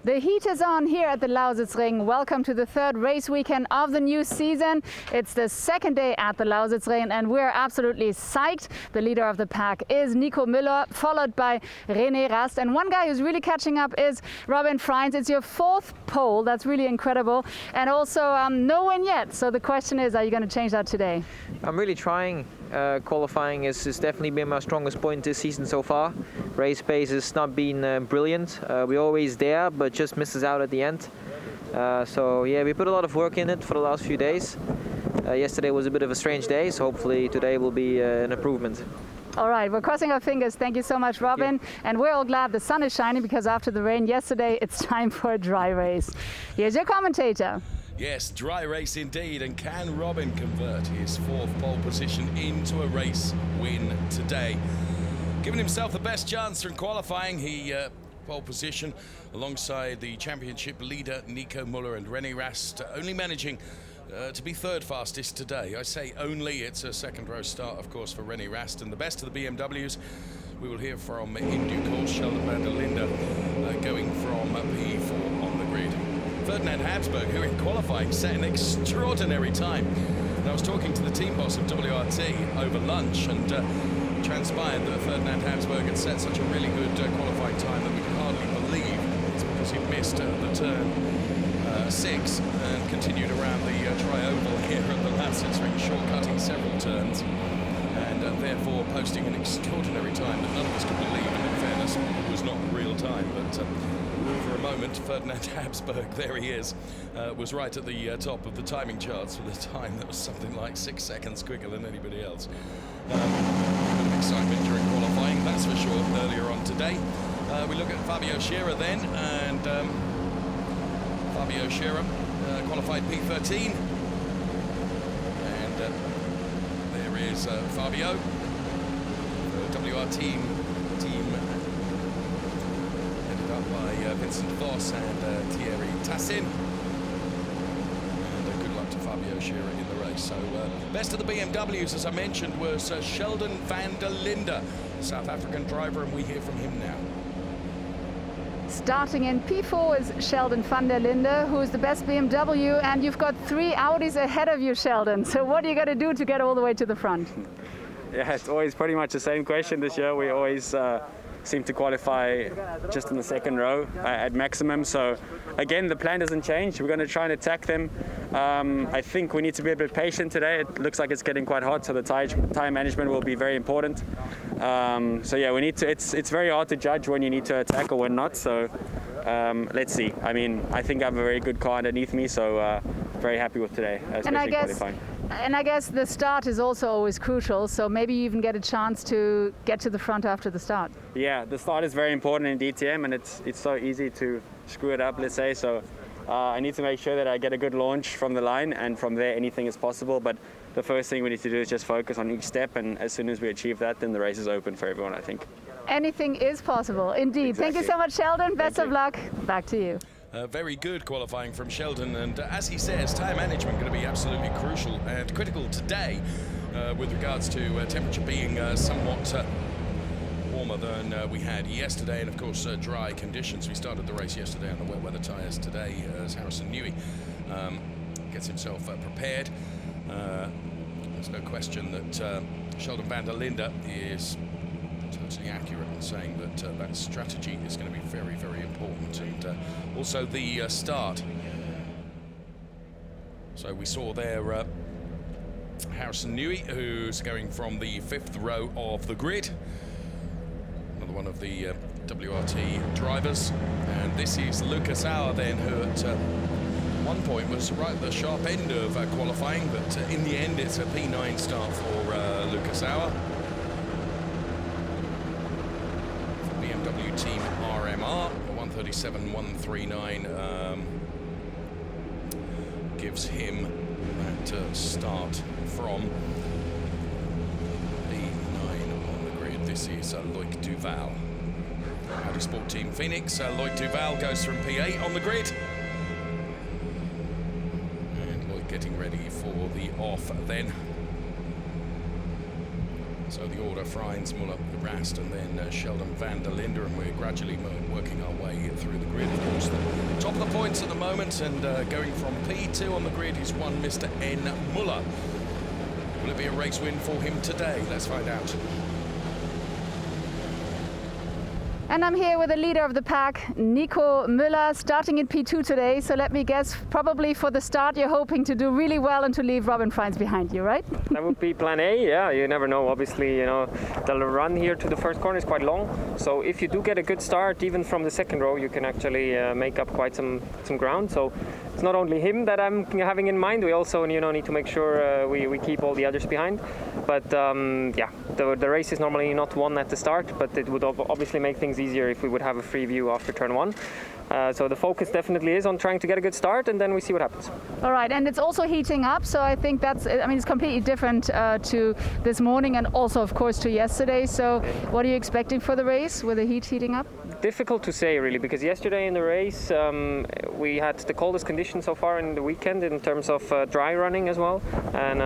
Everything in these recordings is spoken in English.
The heat is on here at the Lausitzring. Welcome to the third race weekend of the new season. It's the second day at the Lausitzring and we're absolutely psyched. The leader of the pack is Nico Müller, followed by René Rast. And one guy who's really catching up is Robin Freins. It's your fourth pole. That's really incredible. And also no win yet. So the question is, are you going to change that today? I'm really trying. Qualifying has definitely been my strongest point this season so far. Race pace has not been brilliant. We're always there, but just misses out at the end. So yeah, we put a lot of work in it for the last few days. Yesterday was a bit of a strange day, so hopefully today will be an improvement. All right, we're crossing our fingers. Thank you so much, Robin. And we're all glad the sun is shining because after the rain yesterday, it's time for a dry race. Here's your commentator. Yes, dry race indeed, and can Robin convert his fourth pole position into a race win today? Giving himself the best chance in qualifying, he pole position alongside the championship leader Nico Müller and René Rast, only managing to be third fastest today. I say only, it's a second row start of course for René Rast, and the best of the BMWs we will hear from in due course. Sheldon van der Linde going from P4 on the grid. Ferdinand Habsburg, who in qualifying set an extraordinary time. And I was talking to the team boss of WRT over lunch, and transpired that Ferdinand Habsburg had set such a really good qualifying time that we could hardly believe it's because he missed the turn 6 and continued around the tri-oval here at the Lausitzring, shortcutting several turns, and therefore posting an extraordinary time that none of us could believe. And in fairness, it was not real time, but for a moment, Ferdinand Habsburg, there he is, was right at the top of the timing charts with a time that was something like 6 seconds quicker than anybody else. A bit of excitement during qualifying, that's for sure, earlier on today. We look at Fabio Scherer then, and Fabio Scherer qualified P13. And there is Fabio, WR team by Vincent Voss and Thierry Tassin. And good luck to Fabio Scherer in the race. So best of the BMWs, as I mentioned, was Sheldon van der Linde, South African driver, and we hear from him now. Starting in P4 is Sheldon van der Linde, who is the best BMW, and you've got 3 Audis ahead of you, Sheldon. So what are you going to do to get all the way to the front? Yeah, it's always pretty much the same question this year. We always seem to qualify just in the second row at maximum. So again, the plan doesn't change. We're going to try and attack them. I think we need to be a bit patient today. It looks like it's getting quite hot, so the tire management will be very important. So yeah, we need to. It's very hard to judge when you need to attack or when not. So let's see. I mean, I think I have a very good car underneath me, so very happy with today, especially qualifying. And I guess the start is also always crucial, so maybe you even get a chance to get to the front after the start. Yeah, the start is very important in DTM, and it's so easy to screw it up, let's say. So I need to make sure that I get a good launch from the line, and from there anything is possible. But the first thing we need to do is just focus on each step, and as soon as we achieve that, then the race is open for everyone, I think. Anything is possible, indeed. Exactly. Thank you so much, Sheldon. Best of luck. Back to you. Very good qualifying from Sheldon, and as he says, tyre management going to be absolutely crucial and critical today with regards to temperature being somewhat warmer than we had yesterday, and of course dry conditions. We started the race yesterday on the wet weather tyres. Today as Harrison Newey gets himself prepared. There's no question that Sheldon van der Linde is totally accurate in saying that that strategy is going to be very, very important, and also the start. So we saw there Harrison Newey, who's going from the 5th row of the grid, another one of the WRT drivers, and this is Lucas Auer then, who at one point was right at the sharp end of qualifying, but in the end it's a P9 start for Lucas Auer. BMW team RMR, 137.139 gives him that start from P9 on the grid. This is Loic Duval. Audi Sport Team Phoenix, Loic Duval goes from P8 on the grid. And Loic getting ready for the off then. So the order: Freins, Müller, Rast, and then Sheldon van der Linde, and we're gradually working our way through the grid. Of course, the points at the moment, and going from P2 on the grid is one Mr. N. Muller. Will it be a race win for him today? Let's find out. And I'm here with the leader of the pack, Nico Müller, starting in P2 today. So let me guess, probably for the start, you're hoping to do really well and to leave Robin Freins behind you, right? That would be plan A, yeah. You never know. Obviously, you know, the run here to the first corner is quite long. So if you do get a good start, even from the second row, you can actually make up quite some ground. So it's not only him that I'm having in mind. We also, you know, need to make sure we keep all the others behind. But yeah, the race is normally not won at the start, but it would obviously make things easier if we would have a free view after turn one. So the focus definitely is on trying to get a good start, and then we see what happens. All right, and it's also heating up, so I think that's, I mean, it's completely different to this morning and also, of course, to yesterday. So what are you expecting for the race with the heat heating up? Difficult to say, really, because yesterday in the race we had the coldest conditions so far in the weekend in terms of dry running as well. And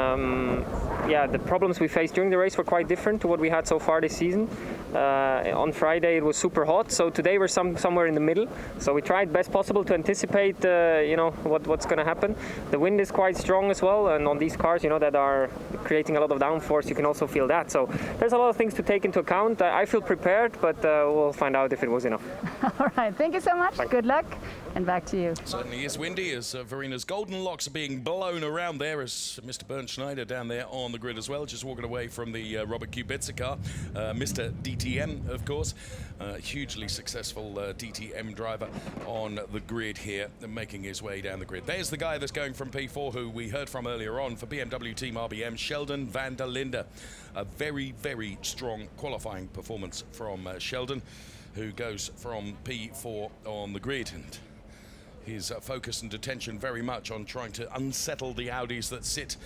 yeah, the problems we faced during the race were quite different to what we had so far this season. On Friday it was super hot, so today we're somewhere in the middle. So we tried best possible to anticipate, you know, what's going to happen. The wind is quite strong as well, and on these cars, you know, that are creating a lot of downforce, you can also feel that. So there's a lot of things to take into account. I feel prepared, but we'll find out if it was enough. All right, thank you so much. Thanks. Good luck, and back to you. Certainly is windy as Verina's golden locks are being blown around there, as Mr. Bernd Schneider down there on the grid as well, just walking away from the Robert Kubica car. Mr. DTM, of course, hugely successful DTM driver on the grid here, making his way down the grid. There's the guy that's going from P4, who we heard from earlier on for BMW Team RBM, Sheldon van der Linde. A very, very strong qualifying performance from Sheldon, who goes from P4 on the grid, and his focus and attention very much on trying to unsettle the Audis that sit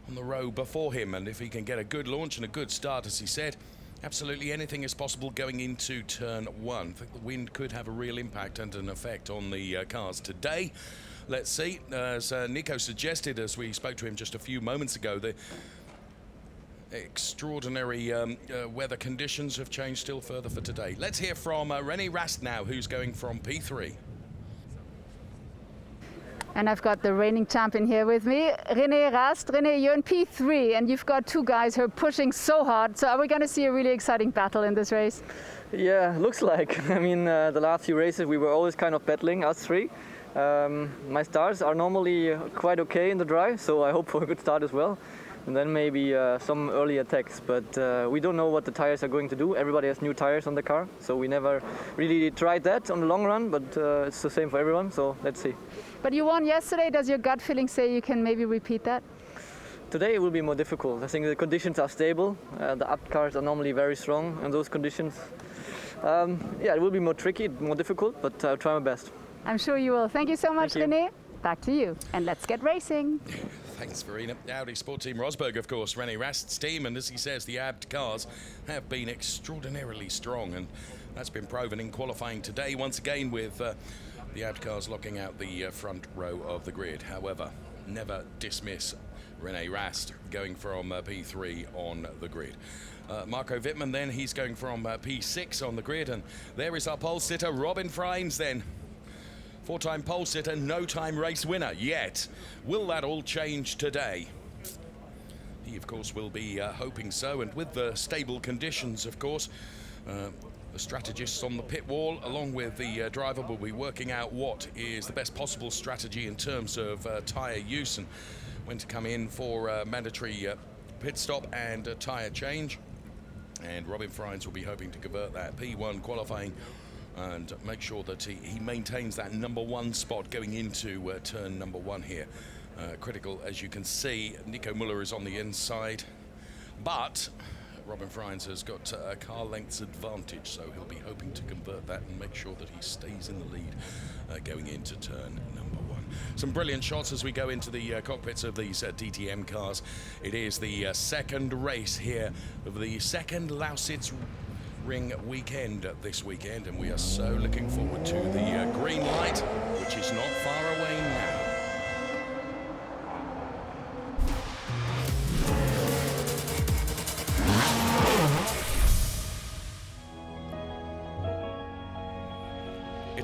on the row before him. And if he can get a good launch and a good start, as he said, absolutely anything is possible going into turn one. I think the wind could have a real impact and an effect on the cars today. Let's see. As Nico suggested, as we spoke to him just a few moments ago, the extraordinary weather conditions have changed still further for today. Let's hear from René Rast now, who's going from P3. And I've got the reigning champion here with me, René Rast. René, you're in P3 and you've got two guys who are pushing so hard. So are we going to see a really exciting battle in this race? Yeah, looks like. I mean, the last few races we were always kind of battling, us three. My starts are normally quite okay in the dry, so I hope for a good start as well. And then maybe some early attacks, but we don't know what the tires are going to do. Everybody has new tires on the car, so we never really tried that on the long run, but it's the same for everyone, so let's see. But you won yesterday. Does your gut feeling say you can maybe repeat that? Today it will be more difficult. I think the conditions are stable. The up cars are normally very strong in those conditions. Yeah, it will be more tricky, more difficult, but I'll try my best. I'm sure you will. Thank you so much, Thank you. René. Back to you, and let's get racing. Thanks, Verena. Audi Sport Team Rosberg, of course, René Rast's team, and as he says, the ABD cars have been extraordinarily strong, and that's been proven in qualifying today, once again with the ABD cars locking out the front row of the grid. However, never dismiss René Rast going from P3 on the grid. Marco Wittmann then, he's going from P6 on the grid, and there is our pole sitter, Robin Freins then. Four-time pole sitter, no-time race winner yet. Will that all change today? He, of course, will be hoping so, and with the stable conditions, of course, the strategists on the pit wall, along with the driver, will be working out what is the best possible strategy in terms of tyre use and when to come in for mandatory pit stop and tyre change. And Robin Freins will be hoping to convert that P1 qualifying and make sure that he maintains that number one spot going into turn number one here. Critical, as you can see. Nico Müller is on the inside, but Robin Freins has got a car lengths advantage, so he'll be hoping to convert that and make sure that he stays in the lead going into turn number one. Some brilliant shots as we go into the cockpits of these DTM cars. It is the second race here of the second Lausitzring weekend this weekend, and we are so looking forward to the green light, which is not far away now.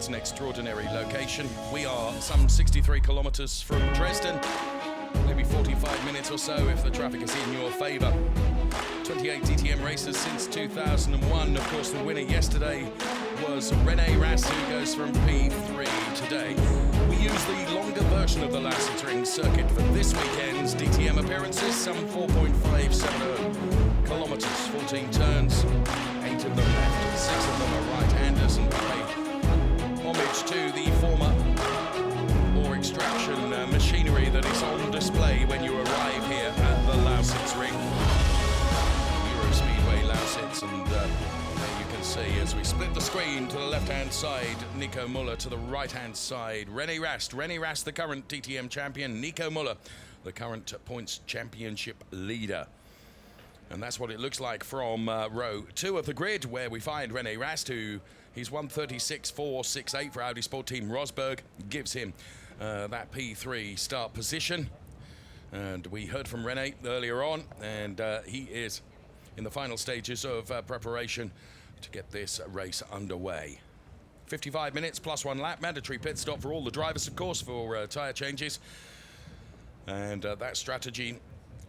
It's an extraordinary location. We are some 63 kilometers from Dresden, maybe 45 minutes or so if the traffic is in your favor. 28 DTM races since 2001. Of course, the winner yesterday was René Rast, who goes from P3 today. We use the longer version of the Lausitzring circuit for this weekend's DTM appearances, some 4.570 kilometers, 14 turns, 8 of them left, 6 of them are right-handers, and pay homage to the former ore extraction machinery that is on display when you arrive here at the Lausitzring. Lausitz, and there you can see as we split the screen, to the left-hand side Nico Müller, to the right-hand side René Rast, the current DTM champion, Nico Müller, the current points championship leader. And that's what it looks like from row 2 of the grid, where we find René Rast, who he's 1:36.468 for Audi Sport Team Rosberg, gives him that P3 start position. And we heard from René earlier on, and he is in the final stages of preparation to get this race underway. 55 minutes plus 1 lap, mandatory pit stop for all the drivers, of course, for tyre changes. And that strategy,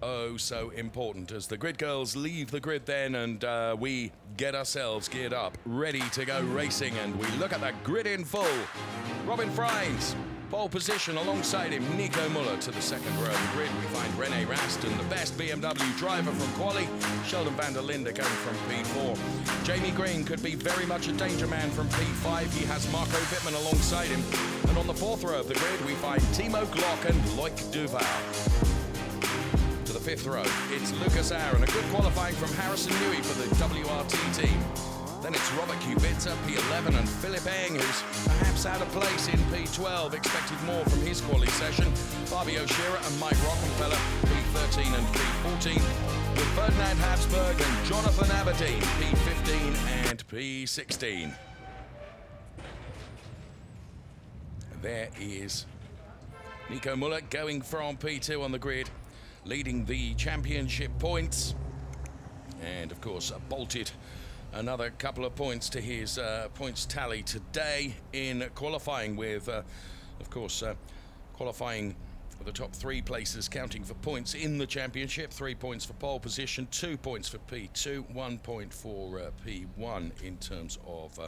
oh so important, as the grid girls leave the grid then, and we get ourselves geared up, ready to go racing. And we look at that grid in full. Robin Freins, pole position, alongside him Nico Müller. To the second row of the grid we find René Rast, and the best BMW driver from Quali, Sheldon van der Linde, coming from P4. Jamie Green could be very much a danger man from P5. He has Marco Wittmann alongside him. And on the fourth row of the grid we find Timo Glock and Loic Duval. To the fifth row it's Lucas Ayer, and a good qualifying from Harrison Newey for the WRT team. Then it's Robert Kubica, P11, and Philip Eng, who's perhaps out of place in P12. Expected more from his quali session. Fabio Scherer and Mike Rockenfeller, P13 and P14. With Ferdinand Habsburg and Jonathan Aberdeen, P15 and P16. There is Nico Müller going from P2 on the grid, leading the championship points. And of course, bolted another couple of points to his points tally today in qualifying, with, of course, qualifying for the top 3 places, counting for points in the championship. 3 points for pole position, 2 points for P2, 1 point for P1 in terms of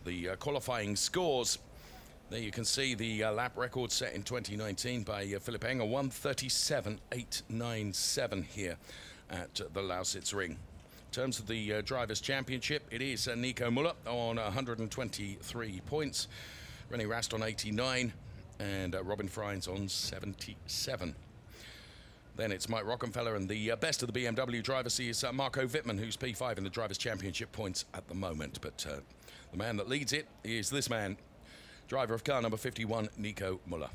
the qualifying scores. There you can see the lap record set in 2019 by Philip Eng, a 1:37.897 here at the Lausitzring. In terms of the Drivers' Championship, it is Nico Müller on 123 points, René Rast on 89, and Robin Freins on 77. Then it's Mike Rockenfeller, and the best of the BMW drivers is Marco Wittmann, who's P5 in the Drivers' Championship points at the moment. But the man that leads it is this man, driver of car number 51, Nico Müller.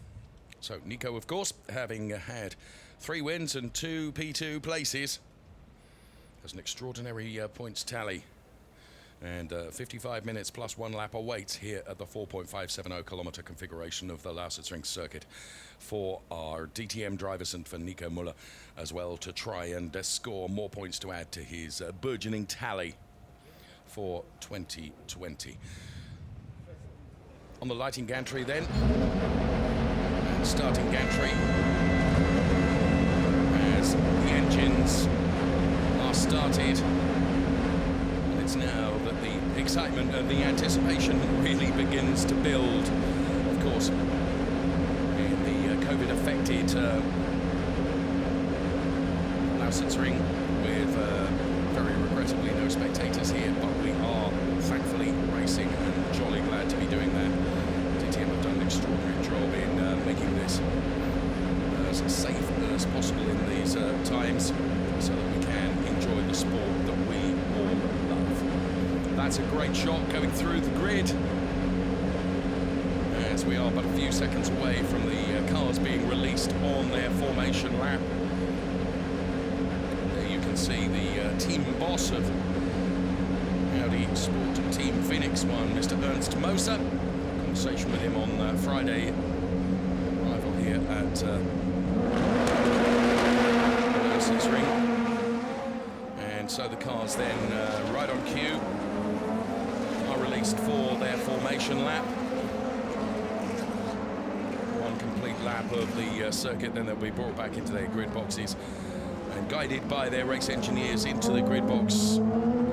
So Nico, of course, having had 3 wins and 2 P2 places, has an extraordinary points tally, and 55 minutes plus 1 lap awaits here at the 4.570 kilometer configuration of the Lausitzring circuit for our DTM drivers and for Nico Müller as well, to try and score more points to add to his burgeoning tally for 2020. On the lighting gantry then, and starting gantry, as the engines are started, and it's now that the excitement and the anticipation really begins to build. Of course, in the COVID-affected Lausitzring, with very regrettably no spectators here, but we are thankfully racing and jolly glad to be doing that. DTM have done an extraordinary job in making this as safe as possible in these times, so that we can enjoy the sport that we all love. That's a great shot going through the grid, as we are but a few seconds away from the cars being released on their formation lap. There you can see the team boss of Audi Sport Team Phoenix 1, Mr. Ernst Moser. Conversation with him on Friday, arrival here at Lausitzring. And so the cars then, right on cue, are released for their formation lap. lap of the circuit, then they'll be brought back into their grid boxes and guided by their race engineers into the grid box.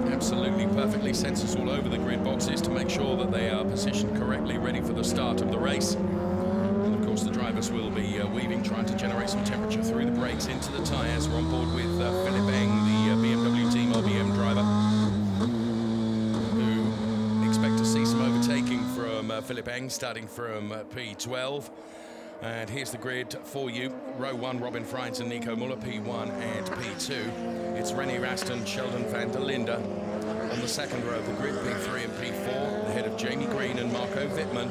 Absolutely perfectly, sensors all over the grid boxes to make sure that they are positioned correctly, ready for the start of the race. And of course the drivers will be weaving, trying to generate some temperature through the brakes into the tyres. We're on board with Philip Eng, the BMW Team OBM driver, who expect to see some overtaking from Philip Eng starting from P12. And here's the grid for you. Row 1, Robin Freins and Nico Muller, P1 and P2. It's René Rast and Sheldon van der Linde. On the second row of the grid, P3 and P4, ahead of Jamie Green and Marco Wittmann,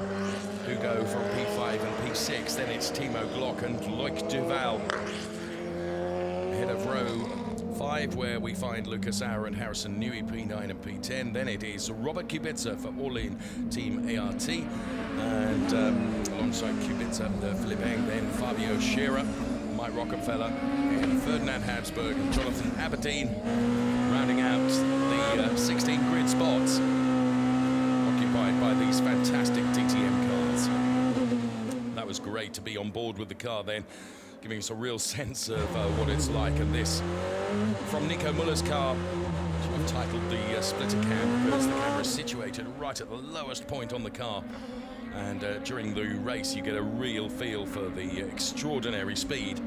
who go from P5 and P6. Then it's Timo Glock and Loic Duval. Ahead of row 5, where we find Lucas Auer and Harrison Newey, P9 and P10. Then it is Robert Kubica for All-In Team ART. And alongside Kubica, Philip Eng, then Fabio Scherer, Mike Rockefeller, and Ferdinand Habsburg and Jonathan Aberdeen, rounding out the 16 grid spots occupied by these fantastic DTM cars. That was great to be on board with the car then, giving us a real sense of what it's like. And this from Nico Muller's car, which I've titled the splitter cam, because the camera is situated right at the lowest point on the car. And during the race, you get a real feel for the extraordinary speed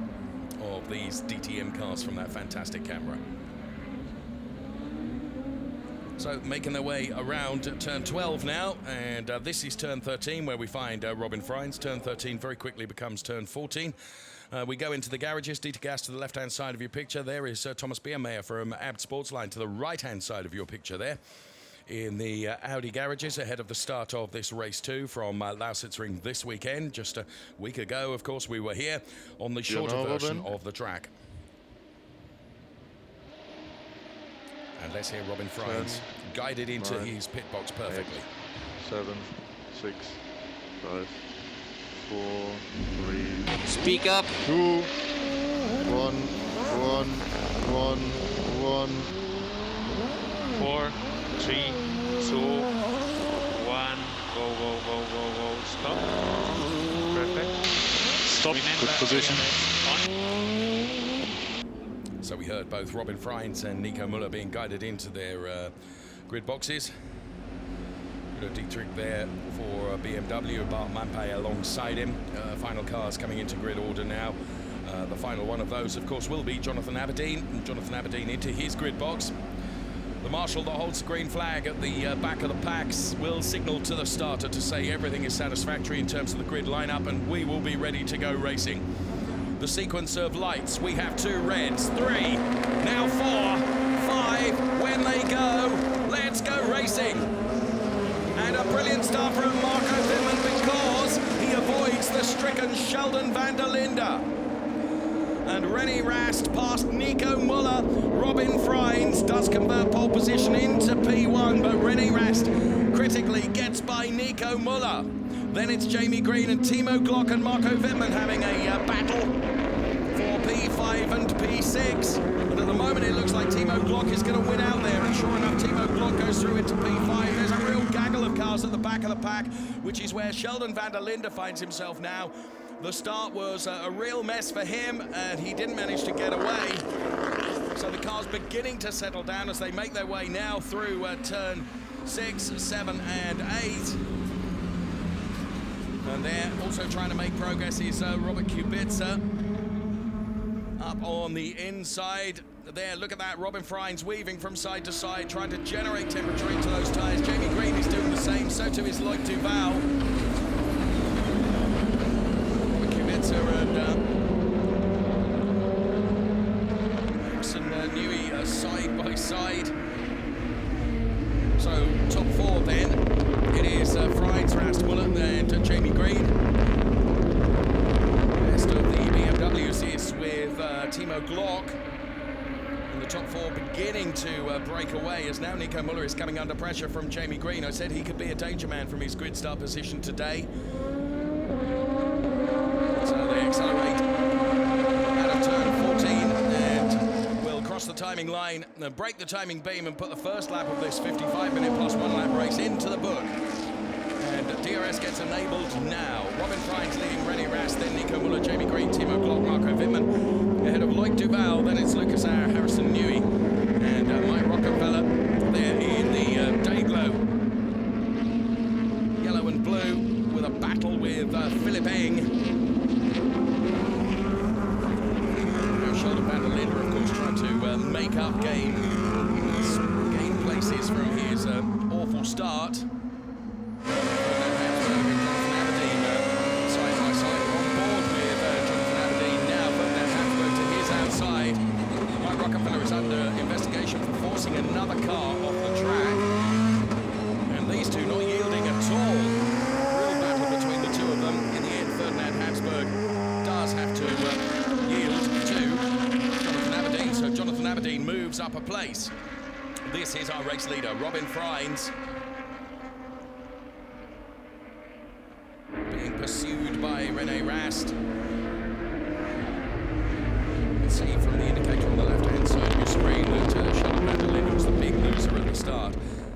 of these DTM cars from that fantastic camera. So making their way around turn 12 now, and this is turn 13, where we find Robin Freins. Turn 13 very quickly becomes turn 14. We go into the garages. Dieter Gas to the left-hand side of your picture. There is Thomas Biermeier from Abt Sportsline to the right-hand side of your picture there. In the Audi garages ahead of the start of this race 2 from Lausitzring this weekend. Just a week ago, of course, we were here on the shorter version of the track. And let's hear Robin Freins guided into his pit box perfectly. 7, 6, 5, 4, 3. Speak up. 2, 1, 1, 1, 1. 4, 3, 2, 1. Go, go, go, go, go. Stop. Perfect. Stop. Good position. So we heard both Robin Freins and Nico Muller being guided into their grid boxes. Udo Dietrich there for BMW, Bart Mampay alongside him. Final cars coming into grid order now. The final one of those, of course, will be Jonathan Aberdeen. Jonathan Aberdeen into his grid box. The marshal that holds the green flag at the back of the packs will signal to the starter to say everything is satisfactory in terms of the grid lineup, and we will be ready to go racing. The sequence of lights, we have 2 reds, 3, now 4, 5, when they go, let's go racing. And a brilliant start from Marco Wittmann because he avoids the stricken Sheldon van der Linde. And René Rast past Nico Muller. Robin Freins does convert pole position into P1, but René Rast critically gets by Nico Muller. Then it's Jamie Green and Timo Glock and Marco Wittmann having a battle for P5 and P6. But at the moment it looks like Timo Glock is going to win out there, and sure enough Timo Glock goes through into P5. There's a real gaggle of cars at the back of the pack, which is where Sheldon van der Linde finds himself now. The start was a real mess for him, and he didn't manage to get away. So the car's beginning to settle down as they make their way now through turn 6, 7 and 8. And they're also trying to make progress is Robert Kubica up on the inside. There, look at that, Robin Freins weaving from side to side, trying to generate temperature into those tyres. Jamie Green is doing the same, so too is Loic Duval. Robert Kubica and Harrison Newey side by side. So top 4 then, it is Freins, Rast, Muller and Jamie Green. The rest of the BMWs is with Timo Glock. And the top 4 beginning to break away as now Nico Muller is coming under pressure from Jamie Green. I said he could be a danger man from his grid start position today. So they accelerate out of turn 14 and will cross the timing line, break the timing beam and put the first lap of this 55-minute plus 1 lap race into the book. And DRS gets enabled now. Robin Freins leading René Rast, then Nico Muller Duval, then it's Lucas Ayer, Harrison Newey, and Mike Rockefeller there in the day glow. Yellow and blue with a battle with Philip Eng. Now Sheldon van der Linde, of course, trying to make up gain places from his awful start. Another car off the track, and these two not yielding at all. Real battle between the two of them. In the end, Ferdinand Habsburg does have to yield to Jonathan Aberdeen, so Jonathan Aberdeen moves up a place. This is our race leader, Robin Freins, being pursued by René Rast. See from the indicator on the left-hand side of your screen that Sheldon van der Linde was the big loser at the start.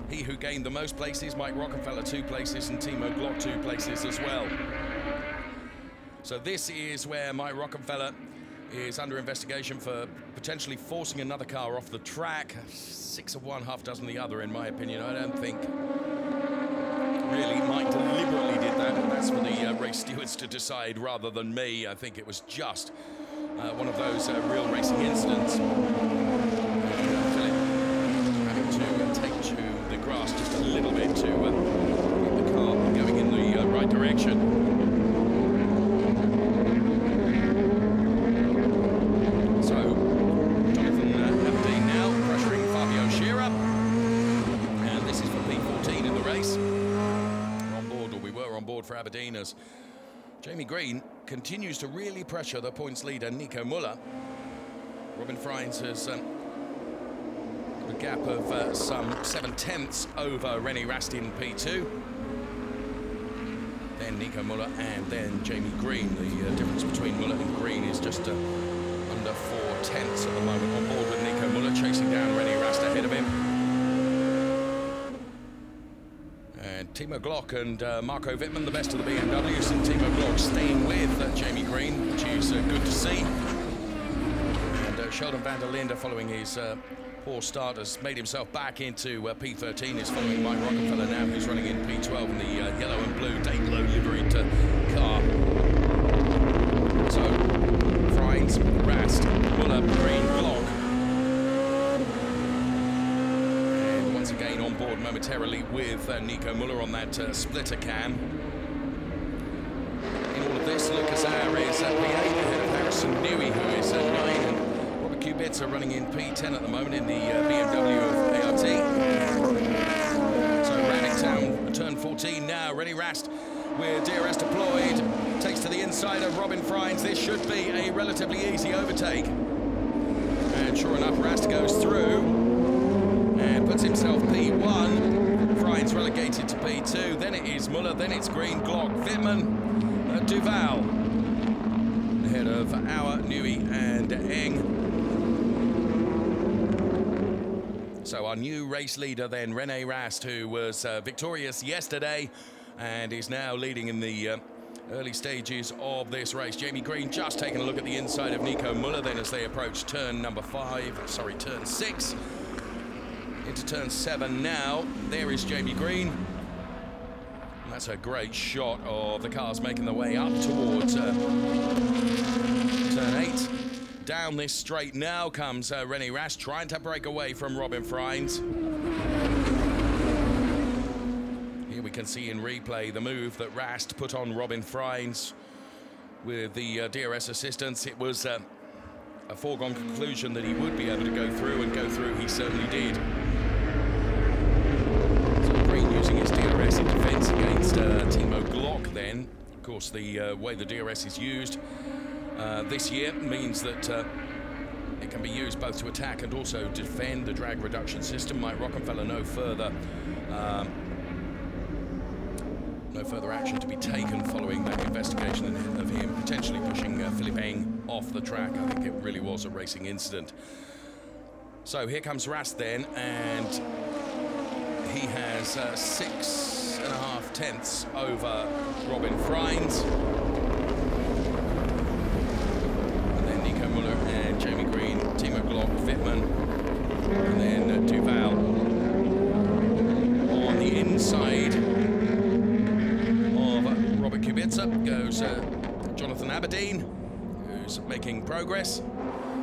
He who gained the most places, Mike Rockefeller 2 places, and Timo Glock 2 places as well. So this is where Mike Rockefeller is under investigation for potentially forcing another car off the track. 6 of one, half dozen the other, in my opinion. I don't think really Mike deliberately did that, and that's for the race stewards to decide rather than me. I think it was just one of those real racing incidents. Philip having to take to the grass just a little bit to keep the car going in the right direction. So, Jonathan Aberdeen now pressuring Fabio Scherer. And this is for P14 in the race. We're on board, or we were on board for Aberdeen, as Jamie Green continues to really pressure the points leader, Nico Müller. Robin Freins has a gap of some 7/10 over René Rast in P2. Then Nico Müller and then Jamie Green. The difference between Müller and Green is just under 4/10 at the moment. On board with Nico Müller, chasing down René Rast ahead of him. And Timo Glock and Marco Wittmann, the best of the BMWs, and Timo Glock staying with Jamie Green, which is good to see. And Sheldon van der Linde, following his poor start, has made himself back into P13, is following Mike Rockefeller now, who's running in P12 in the yellow and blue day-glow liveried car. So, Freins, Rast, Müller, Green, Glock. Again on board momentarily with Nico Müller on that splitter cam. In all of this, Lucas Ayer is at P8 ahead of Harrison Newey, who is at 9, and Robert Kubica running in P10 at the moment in the BMW of ART. So Rannick Town, turn 14 now. René Rast with DRS deployed, takes to the inside of Robin Freins. This should be a relatively easy overtake. And sure enough, Rast goes through and puts himself P1. Freins relegated to P2. Then it is Müller, then it's Green, Glock, Wittmann, Duval ahead of Auer, Newey and Eng. So our new race leader then, René Rast, who was victorious yesterday and is now leading in the early stages of this race. Jamie Green just taking a look at the inside of Nico Müller then as they approach turn 6. Into turn 7 now. There is Jamie Green. And that's a great shot of the cars making their way up towards turn 8. Down this straight now comes René Rast, trying to break away from Robin Freins. Here we can see in replay the move that Rast put on Robin Freins with the DRS assistance. It was a foregone conclusion that he would be able to go through, and go through he certainly did. Using his DRS in defence against Timo Glock then. Of course, the way the DRS is used this year means that it can be used both to attack and also defend the drag reduction system. Mike Rockefeller, no further action to be taken following that investigation of him potentially pushing Philip Eng off the track. I think it really was a racing incident. So here comes Rast then, and he has 6.5 tenths over Robin Freins. And then Nico Müller and Jamie Green Jonathan Aberdeen, who's making progress.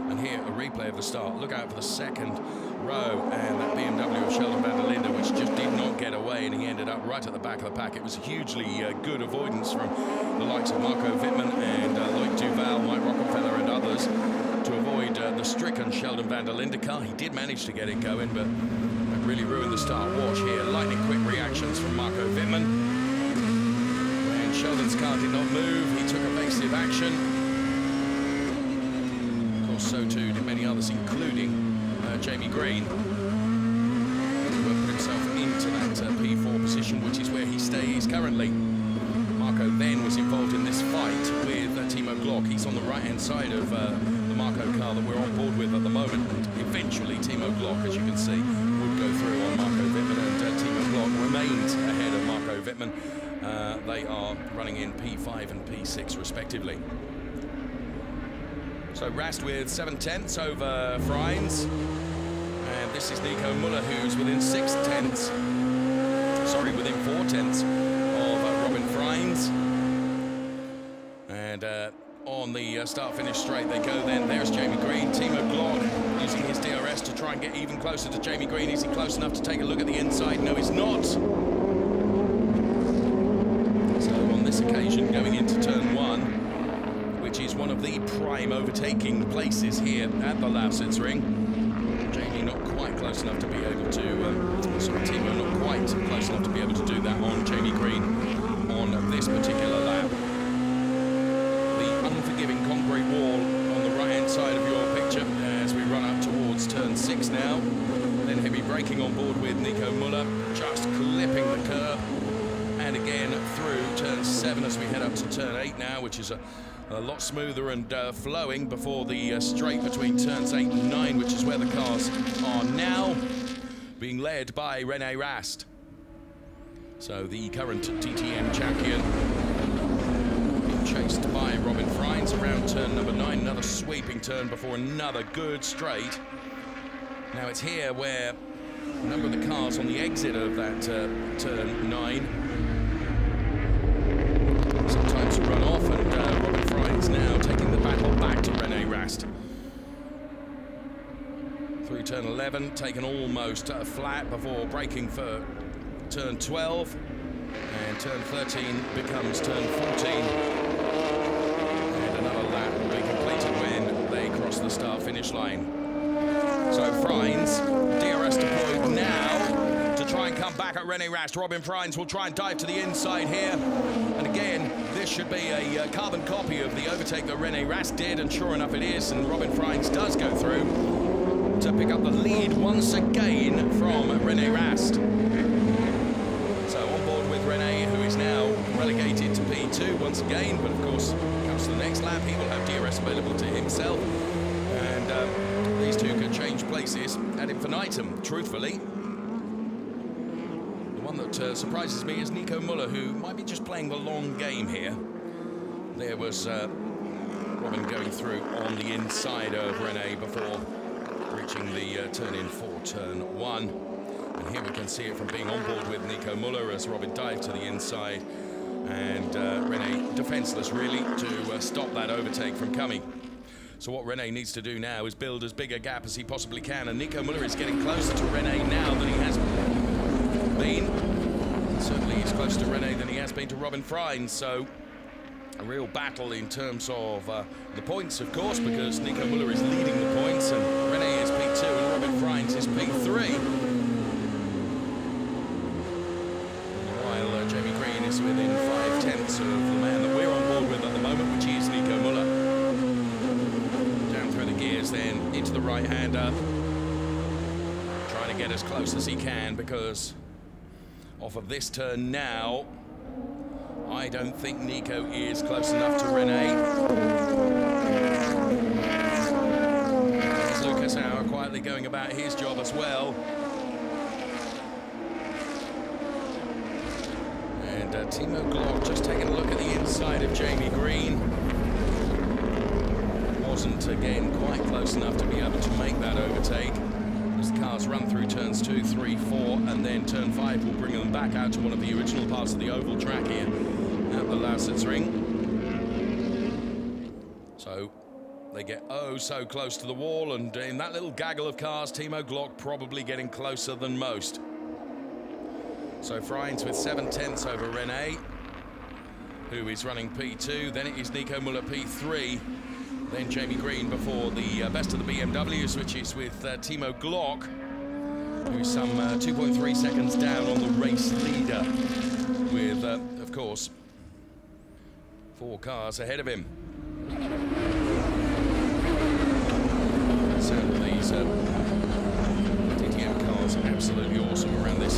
And here, a replay of the start. Look out for the second row, and that BMW of Sheldon van der Linde, which just did not get away, and he ended up right at the back of the pack. It was hugely good avoidance from the likes of Marco Wittmann and Loic Duval, Mike Rockefeller and others to avoid the stricken Sheldon van der Linde car. He did manage to get it going, but that really ruined the start. Watch here, lightning quick reactions from Marco Wittmann. When Sheldon's car did not move, he took evasive action. So too did many others, including Jamie Green, who put himself into that P4 position, which is where he stays currently. Marco then was involved in this fight with Timo Glock. He's on the right-hand side of the Marco car that we're on board with at the moment. And eventually, Timo Glock, as you can see, would go through on Marco Wittmann, and Timo Glock remains ahead of Marco Wittmann. They are running in P5 and P6 respectively. So Rast with 7/10 over Freins, and this is Nico Müller, who's within 4/10 of Robin Freins. And on the start-finish straight they go then. There's Jamie Green, Timo Glock using his DRS to try and get even closer to Jamie Green. Is he close enough to take a look at the inside? No, he's not. So on this occasion, going into turn 1, which is one of the prime overtaking places here at the Lausitzring. Jamie not quite close enough to be able to, Timo not quite close enough to be able to do that on Jamie Green on this particular lap. The unforgiving concrete wall on the right-hand side of your picture as we run up towards turn 6 now. Then heavy braking on board with Nico Müller, just clipping the curb. And again through turn 7 as we head up to turn 8 now, which is a lot smoother and flowing before the straight between turns 8 and 9, which is where the cars are now, being led by René Rast. So the current DTM champion being chased by Robin Freins around turn number 9, another sweeping turn before another good straight. Now it's here where a number of the cars on the exit of that turn 9 sometimes run off, and Robin Freins now taking the battle back to René Rast. Through turn 11, taken almost flat before braking for turn 12, and turn 13 becomes turn 14. And another lap will be completed when they cross the start-finish line. So Freins, DRS deployed now to try and come back at René Rast. Robin Freins will try and dive to the inside here. And again, this should be a carbon copy of the overtake that René Rast did, and sure enough it is, and Robin Freins does go through to pick up the lead once again from René Rast. So on board with René, who is now relegated to P2 once again, but of course, comes to the next lap, he will have DRS available to himself. And these two could change places ad infinitum, truthfully. The one that surprises me is Nico Müller, who might be just playing the long game here. There was Robin going through on the inside of René before reaching the turn-in for turn 1. And here we can see it from being on board with Nico Müller as Robin dived to the inside. And René defenseless, really, to stop that overtake from coming. So what René needs to do now is build as big a gap as he possibly can, and Nico Müller is getting closer to René now than he has been. Certainly he's closer to René than he has been to Robin Freins, so a real battle in terms of the points, of course, because Nico Müller is leading the points, and René is P2 and Robin Freins is P3. While Jamie Green is within 5/10 of the man that we're on board with at the moment, which is Nico Müller. Gears then into the right-hander, trying to get as close as he can, because off of this turn now, I don't think Nico is close enough to René. There's Lucas Auer quietly going about his job as well. And Timo Glock just taking a look at the inside of Jamie Green. Wasn't again quite close enough to be able to make that overtake as the cars run through turns 2, 3, 4, and then turn 5 will bring them back out to one of the original parts of the oval track here at the Lausitzring. So they get oh so close to the wall, and in that little gaggle of cars, Timo Glock probably getting closer than most. So Freins with 7/10 over Rene, who is running P2. Then it is Nico Müller P3. Then Jamie Green before the best of the BMWs, which is with Timo Glock, who's some 2.3 seconds down on the race leader, with, of course, 4 cars ahead of him. The sound of these DTM cars are absolutely awesome around this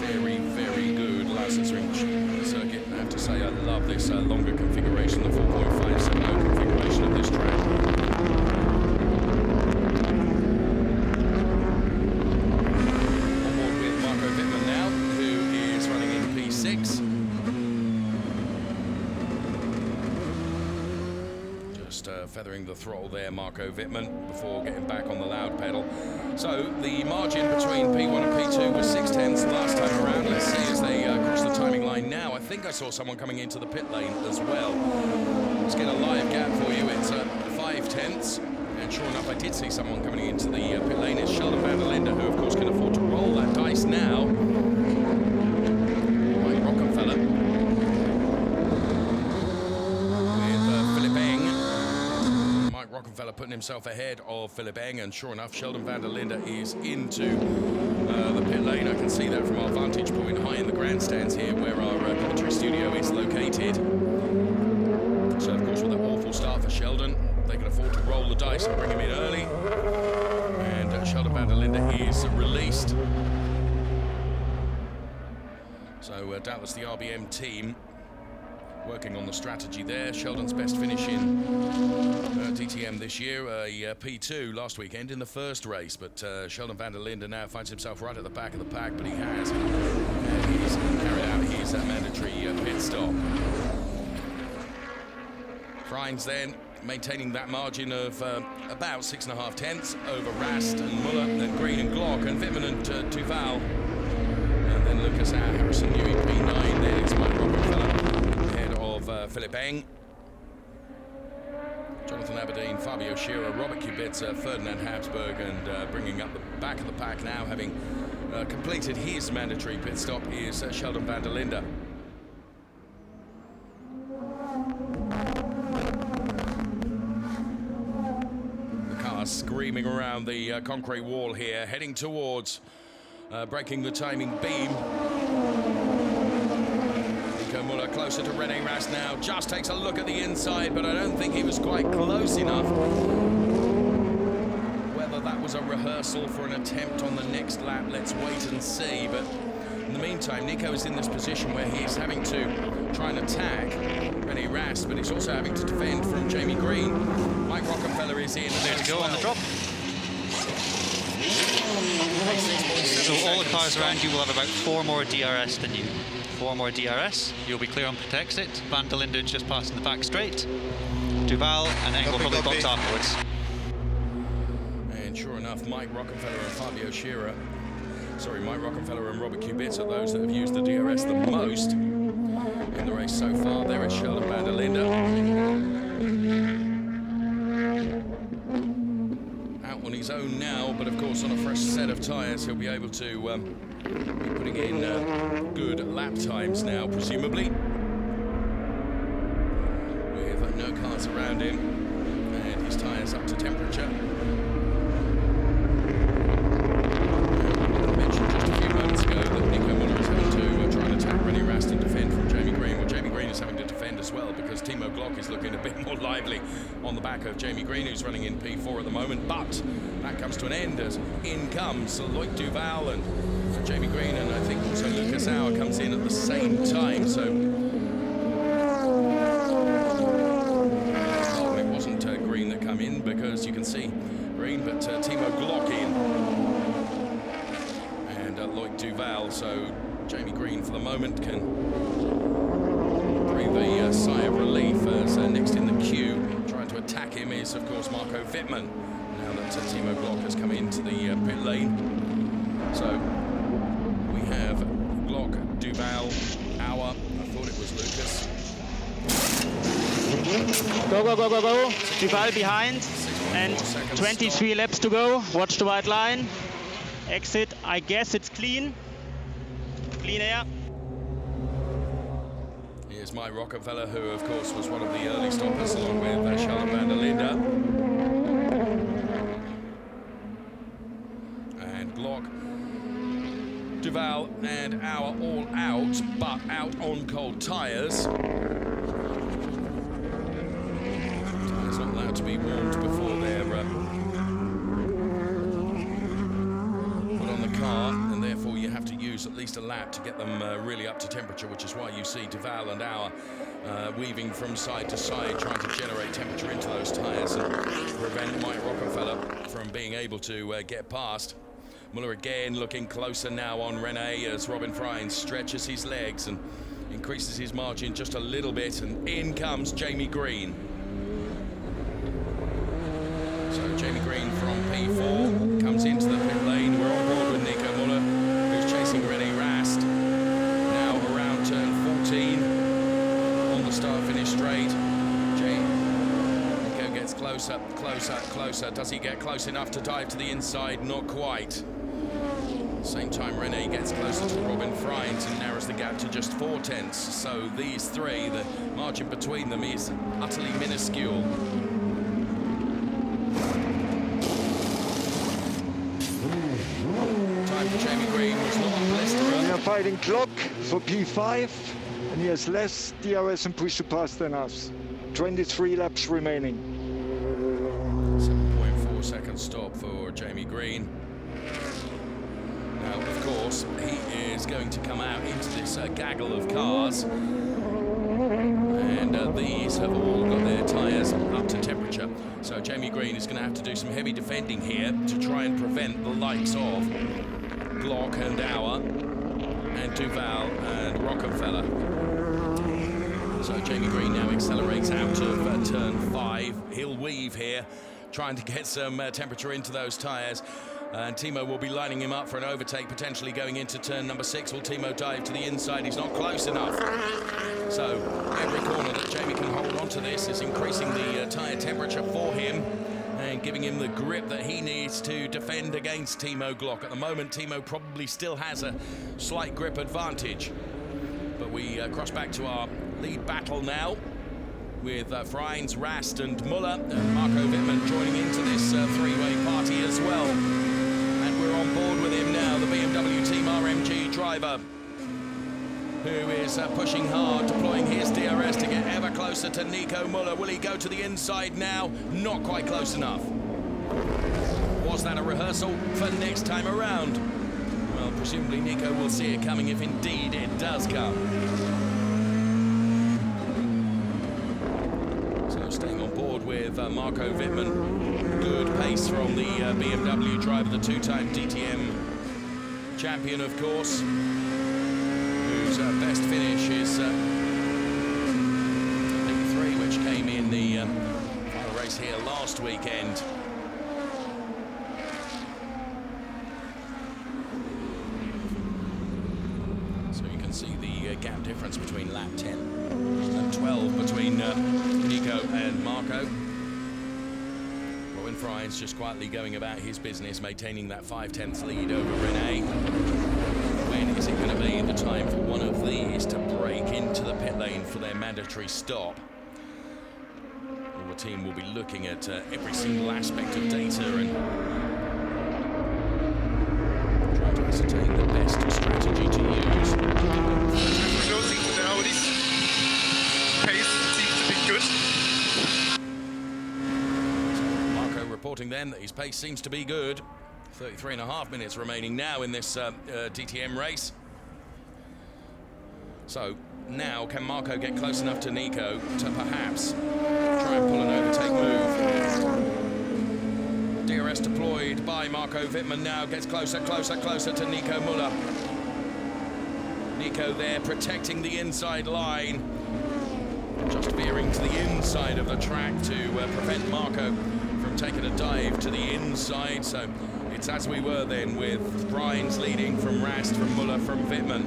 very, very good Lausitzring circuit. I have to say I love this longer configuration, the 4.570 configuration of this track. On board with Marco Wittmann now, who is running in P6. Just feathering the throttle there, Marco Wittmann, before getting back on the loud pedal. So the margin between P1 and P2 was 6/10 last time around. Let's see as they cross the timing line now. I think I saw someone coming into the pit lane as well. Let's get a live gap for you. It's 5/10. And sure enough, I did see someone coming into the pit lane. It's Sheldon van der Linde, who of course can afford to roll that dice now. Mike Rockefeller with Philip Eng. Mike Rockefeller putting himself ahead of Philip Eng, and sure enough, Sheldon van der Linde is into the pit lane. I can see that from our vantage point high in the grandstands here, where our commentary studio is located. So of course, with that awful start for Sheldon, they can afford to roll the dice and bring him in early. And Sheldon van der Linde is released. So doubtless the RBM team working on the strategy there. Sheldon's best finish in DTM this year, a P2 last weekend in the first race. But Sheldon van der Linde now finds himself right at the back of the pack, but he's carried out his mandatory pit stop. Freins then maintaining that margin of about 6.5 over Rast and Müller, then Green and Glock, and Wittmann and Duval. And then Lucas Auer, Harrison Newey, P9. Then it's Mike Rockefeller ahead of Philip Eng. Jonathan Aberdeen, Fabio Scherer, Robert Kubica, Ferdinand Habsburg, and bringing up the back of the pack now, having completed his mandatory pit stop, is Sheldon van der Linde. Screaming around the concrete wall here, heading towards breaking the timing beam. Nico Müller closer to René Rast now, just takes a look at the inside, but I don't think he was quite close enough. Whether that was a rehearsal for an attempt on the next lap, let's wait and see. But in the meantime, Nico is in this position where he's having to try and attack René Rast, but he's also having to defend from Jamie Green. Mike Rockefeller is in there to go on the drop. So all the cars around you will have about 4 more DRS than you. 4 more DRS. You'll be clear on pit exit. Van der Linde just passing the back straight. Duval and Eng will probably box afterwards. And sure enough, Mike Rockefeller and Fabio Scherer. Sorry, Mike Rockefeller and Robert Kubica are those that have used the DRS the most in the race so far. There is Sheldon van der Linde. Out on his own now, but of course on a fresh set of tyres he'll be able to be putting in good lap times now, presumably. With no cars around him and his tyres up to temperature. I mentioned just a few moments ago that Nico Müller is having to try and attack René Rast and defend from Jamie Green. Well, Jamie Green is having to defend as well because Timo Glock is looking a bit more lively on the back of Jamie Green, who's running in P4 at the moment. But that comes to an end as in comes Loic Duval and Jamie Green, and I think also Lucas Auer comes in at the same time. So it wasn't Green that come in because you can see Green, but Timo Glock in and Loic Duval. So Jamie Green for the moment can breathe a sigh of relief as next in the queue, trying to attack him, is of course Marco Wittmann, now that Timo Glock has come into the pit lane. So we have Glock, Duval, Auer, I thought it was Lucas, Go, go, go, go, go. Duval behind. And 23 laps to go. Watch the white line. Exit, I guess it's clean. Clean air. Here's Mike Rockefeller, who of course was one of the early stoppers along with Sheldon van der Linde. And Glock, Duval and Auer all out, but out on cold tyres. Tyres not allowed to be warmed before they're put on the car, and therefore you have to use at least a lap to get them really up to temperature, which is why you see Duval and Auer weaving from side to side, trying to generate temperature into those tyres and prevent Mike Rockefeller from being able to get past. Muller again looking closer now on René as Robin Freins stretches his legs and increases his margin just a little bit, and in comes Jamie Green. So Jamie Green from P4 comes into the pit lane. We're on board with Nico Muller, who's chasing René Rast. Now around turn 14 on the start-finish straight. Nico gets closer, closer, closer. Does he get close enough to dive to the inside? Not quite. Same time, René gets closer to Robin Freins and narrows the gap to just 0.4. So these three, the margin between them is utterly minuscule. Time for Jamie Green was not a blisterer. We are fighting Glock for P5, and he has less DRS and push to pass than us. 23 laps remaining. 7.4 second stop for Jamie Green. Now, of course, he is going to come out into this gaggle of cars, and these have all got their tyres up to temperature. So Jamie Green is going to have to do some heavy defending here to try and prevent the likes of Glock and Auer and Duval and Rockefeller. So Jamie Green now accelerates out of turn 5. He'll weave here, trying to get some temperature into those tyres. And Timo will be lining him up for an overtake, potentially going into turn number 6. Will Timo dive to the inside? He's not close enough. So every corner that Jamie can hold on to this is increasing the tyre temperature for him and giving him the grip that he needs to defend against Timo Glock. At the moment, Timo probably still has a slight grip advantage. But we cross back to our lead battle now with Freins, Rast and Muller, and Marco Wittmann joining into this three-way party as well. And we're on board with him now, the BMW Team RMG driver, who is pushing hard, deploying his DRS to get ever closer to Nico Muller. Will he go to the inside now? Not quite close enough. Was that a rehearsal for next time around? Well, presumably Nico will see it coming if indeed it does come. So staying on board with Marco Wittmann. Good pace from the BMW driver, the two-time DTM champion, of course, whose best finish is P3, which came in the final race here last weekend. So you can see the gap difference between lap 10 and 12 between Nico and Marco. Robin Freins just quietly going about his business, maintaining that 0.5 lead over René. When is it going to be the time for one of these to break into the pit lane for their mandatory stop? Well, the team will be looking at every single aspect of data and trying to ascertain the best strategy to use. Closing to the Audis. Pace seems to be good. Reporting then that his pace seems to be good. 33.5 minutes remaining now in this DTM race. So now can Marco get close enough to Nico to perhaps try and pull an overtake move? DRS deployed by Marco Wittmann now gets closer, closer, closer to Nico Muller. Nico there protecting the inside line, just veering to the inside of the track to prevent Marco from taking a dive to the inside. So it's as we were then, with Freins leading from Rast, from Muller, from Wittmann.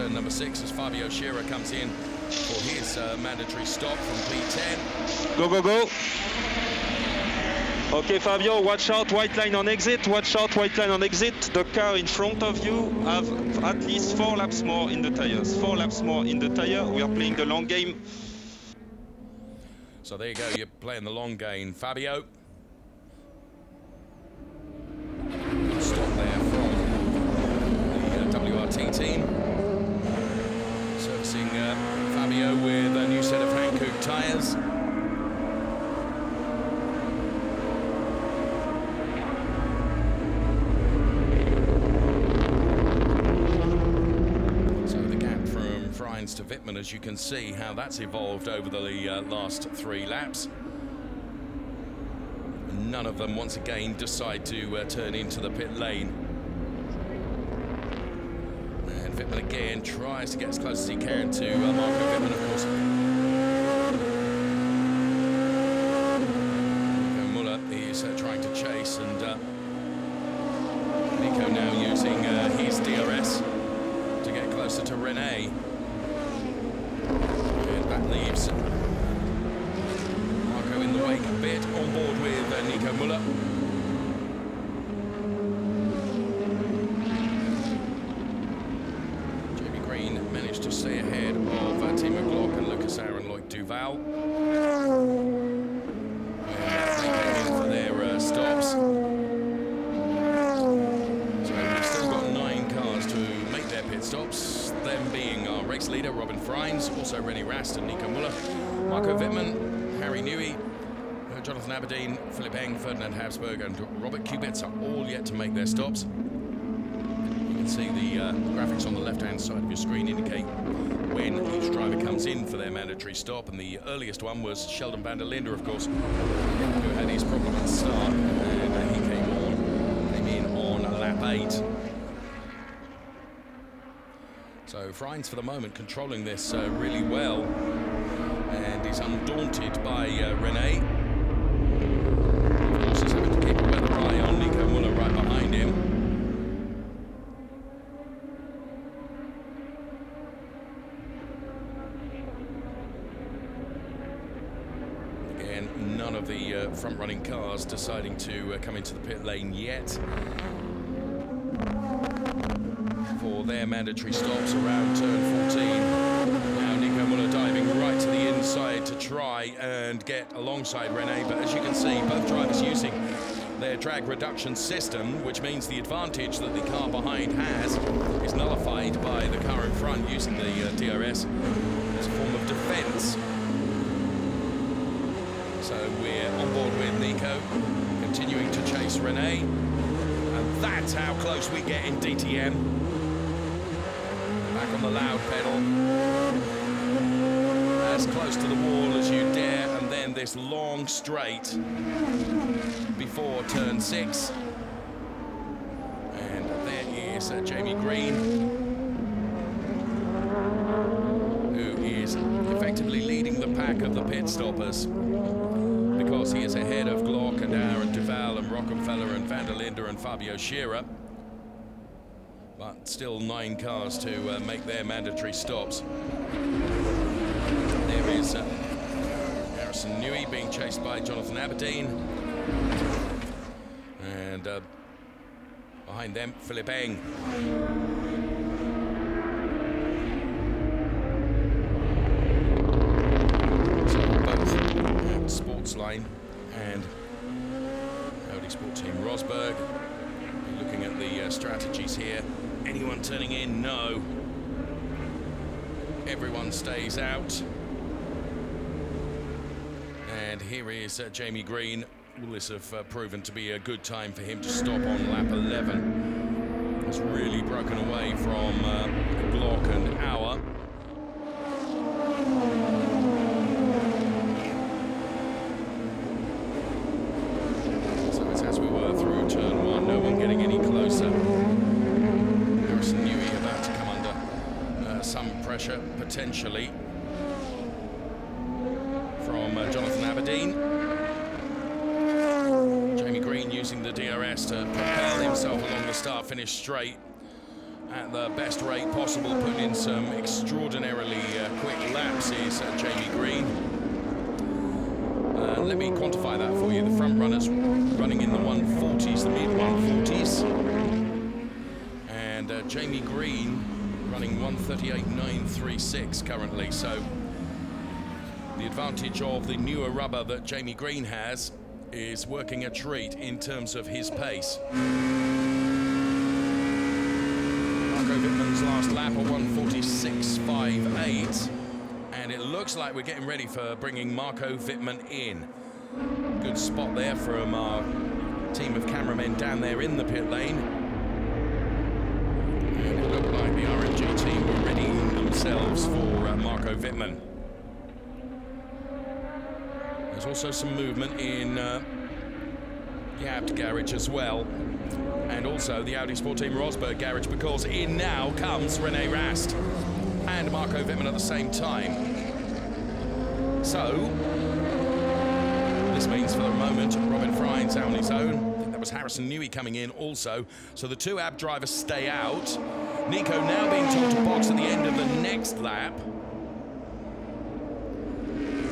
turn number 6 as Fabio Scherer comes in for his mandatory stop from P10. Go, go, go. Okay, Fabio, watch out, white line on exit, watch out, white line on exit. The car in front of you have at least 4 laps more in the tires. 4 laps more in the tire. We are playing the long game. So there you go, you're playing the long game, Fabio. Stop there from the WRT team. Servicing Fabio with a new set of Hankook tyres. To Wittmann, as you can see how that's evolved over the last 3 laps. None of them once again decide to turn into the pit lane. And Wittmann again tries to get as close as he can to Marco Wittmann, of course. Nico Muller is trying to chase, and Nico now using his DRS to get closer to René. That leaves Marco in the wake a bit, on board with Nico Muller. Jamie Green managed to stay ahead of Timo Glock and Lucas Aaron Lloyd Duval. They came in for their stops. So we've still got 9 cars to make their pit stops, them being our race leader, Robin Freins, also René Rast and Nico Muller, Marco Wittmann, Harry Newey, Jonathan Aberdeen, Philip Eng, Ferdinand Habsburg and Robert Kubitz are all yet to make their stops. You can see the graphics on the left-hand side of your screen indicate when each driver comes in for their mandatory stop, and the earliest one was Sheldon van der Linde, of course, who had his problem at the start, and he came in on lap 8. So Freins for the moment controlling this really well, and he's undaunted by René. Of course, he's having to keep a weather eye on Nico Muller right behind him. Again, none of the front-running cars deciding to come into the pit lane yet for their mandatory stops around turn 14. Now Nico Muller diving right to the inside to try and get alongside René, but as you can see, both drivers using their drag reduction system, which means the advantage that the car behind has is nullified by the car in front using the DRS as a form of defense. So we're on board with Nico, continuing to chase René, and that's how close we get in DTM. Back on the loud pedal, as close to the wall as you dare, and then this long straight before turn 6. And there is Jamie Green, who is effectively leading the pack of the pit stoppers, because he is ahead of Glock and Aaron Duval and Rockefeller and van der Linde and Fabio Scherer. But still 9 cars to make their mandatory stops. There is Harrison Newey being chased by Jonathan Aberdeen. And behind them, Philip Eng. So both Sportsline and Audi Sport Team Rosberg. Looking at the strategies here. Anyone turning in? No. Everyone stays out. And here is Jamie Green. Will this have proven to be a good time for him to stop on lap 11? It's really broken away from Glock and Auer. So it's as we were through turn 1, no one getting any closer. Harrison Newey about to come under some pressure, potentially, from Jonathan Aberdeen. Jamie Green using the DRS to propel himself along the start-finish straight. at the best rate possible, putting in some extraordinarily quick laps is Jamie Green. Let me quantify that for you. The front runners running in the 140s, the mid 140s. And Jamie Green running 138.936 currently. So the advantage of the newer rubber that Jamie Green has is working a treat in terms of his pace. Marco Wittmann's last lap of 146.58. And it looks like we're getting ready for bringing Marco Wittmann in. Good spot there from our team of cameramen down there in the pit lane. And it looked like the RMG team were readying themselves for Marco Wittmann. There's also some movement in the Abt garage as well. And also the Audi Sport Team Rosberg garage, because in now comes René Rast and Marco Wittmann at the same time. So, this means for the moment, Robin Frijns out on his own. I think that was Harrison Newey coming in also. So the two Abt drivers stay out. Nico now being told to box at the end of the next lap.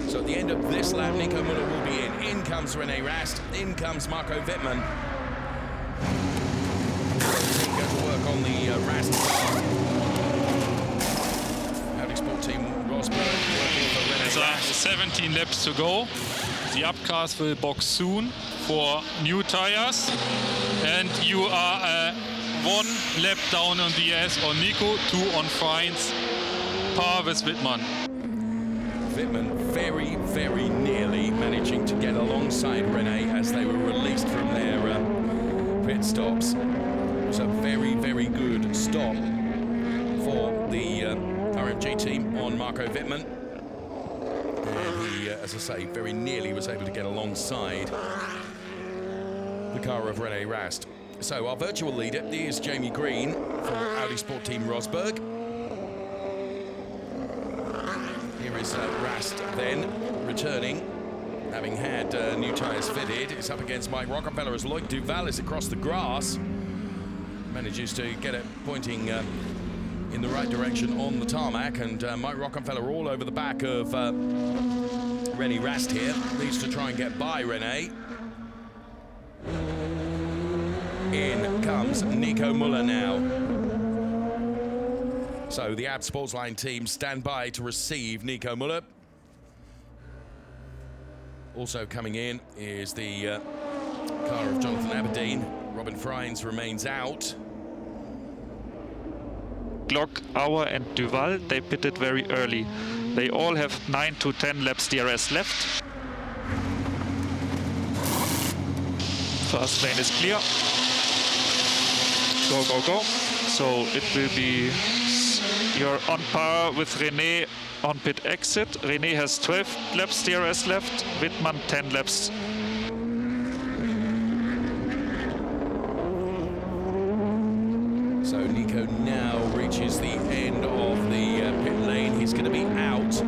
So at the end of this lap, Nico Müller will be in. In comes René Rast. In comes Marco Wittmann. Go to work on the Rast car. Audi Sport Team Rosberg working for René Rast. 17 laps to go. The up cars will box soon for new tires. And you are 1 lap down on DS on Nico, 2 on Frijns, par with Wittmann. Wittmann very, very nearly managing to get alongside René as they were released from their pit stops. It was a very, very good stop for the RMG team on Marco Wittmann. And he, as I say, very nearly was able to get alongside the car of René Rast. So our virtual leader is Jamie Green for Audi Sport Team Rosberg. Here is Rast then returning, having had new tyres fitted. It's up against Mike Rockefeller as Loic Duval is across the grass. Manages to get it pointing in the right direction on the tarmac, and Mike Rockefeller all over the back of René Rast here. Needs to try and get by René. In comes Nico Müller now. So the Abt Sportsline team stand by to receive Nico Müller. Also coming in is the car of Jonathan Aberdeen. Robin Frijns remains out. Glock, Auer and Duval, they pitted very early. They all have 9 to 10 laps DRS left. First lane is clear. Go, go, go. So it will be, you're on par with René on pit exit. René has 12 laps DRS left, Wittmann 10 laps. So Nico now reaches the end of the pit lane. He's going to be out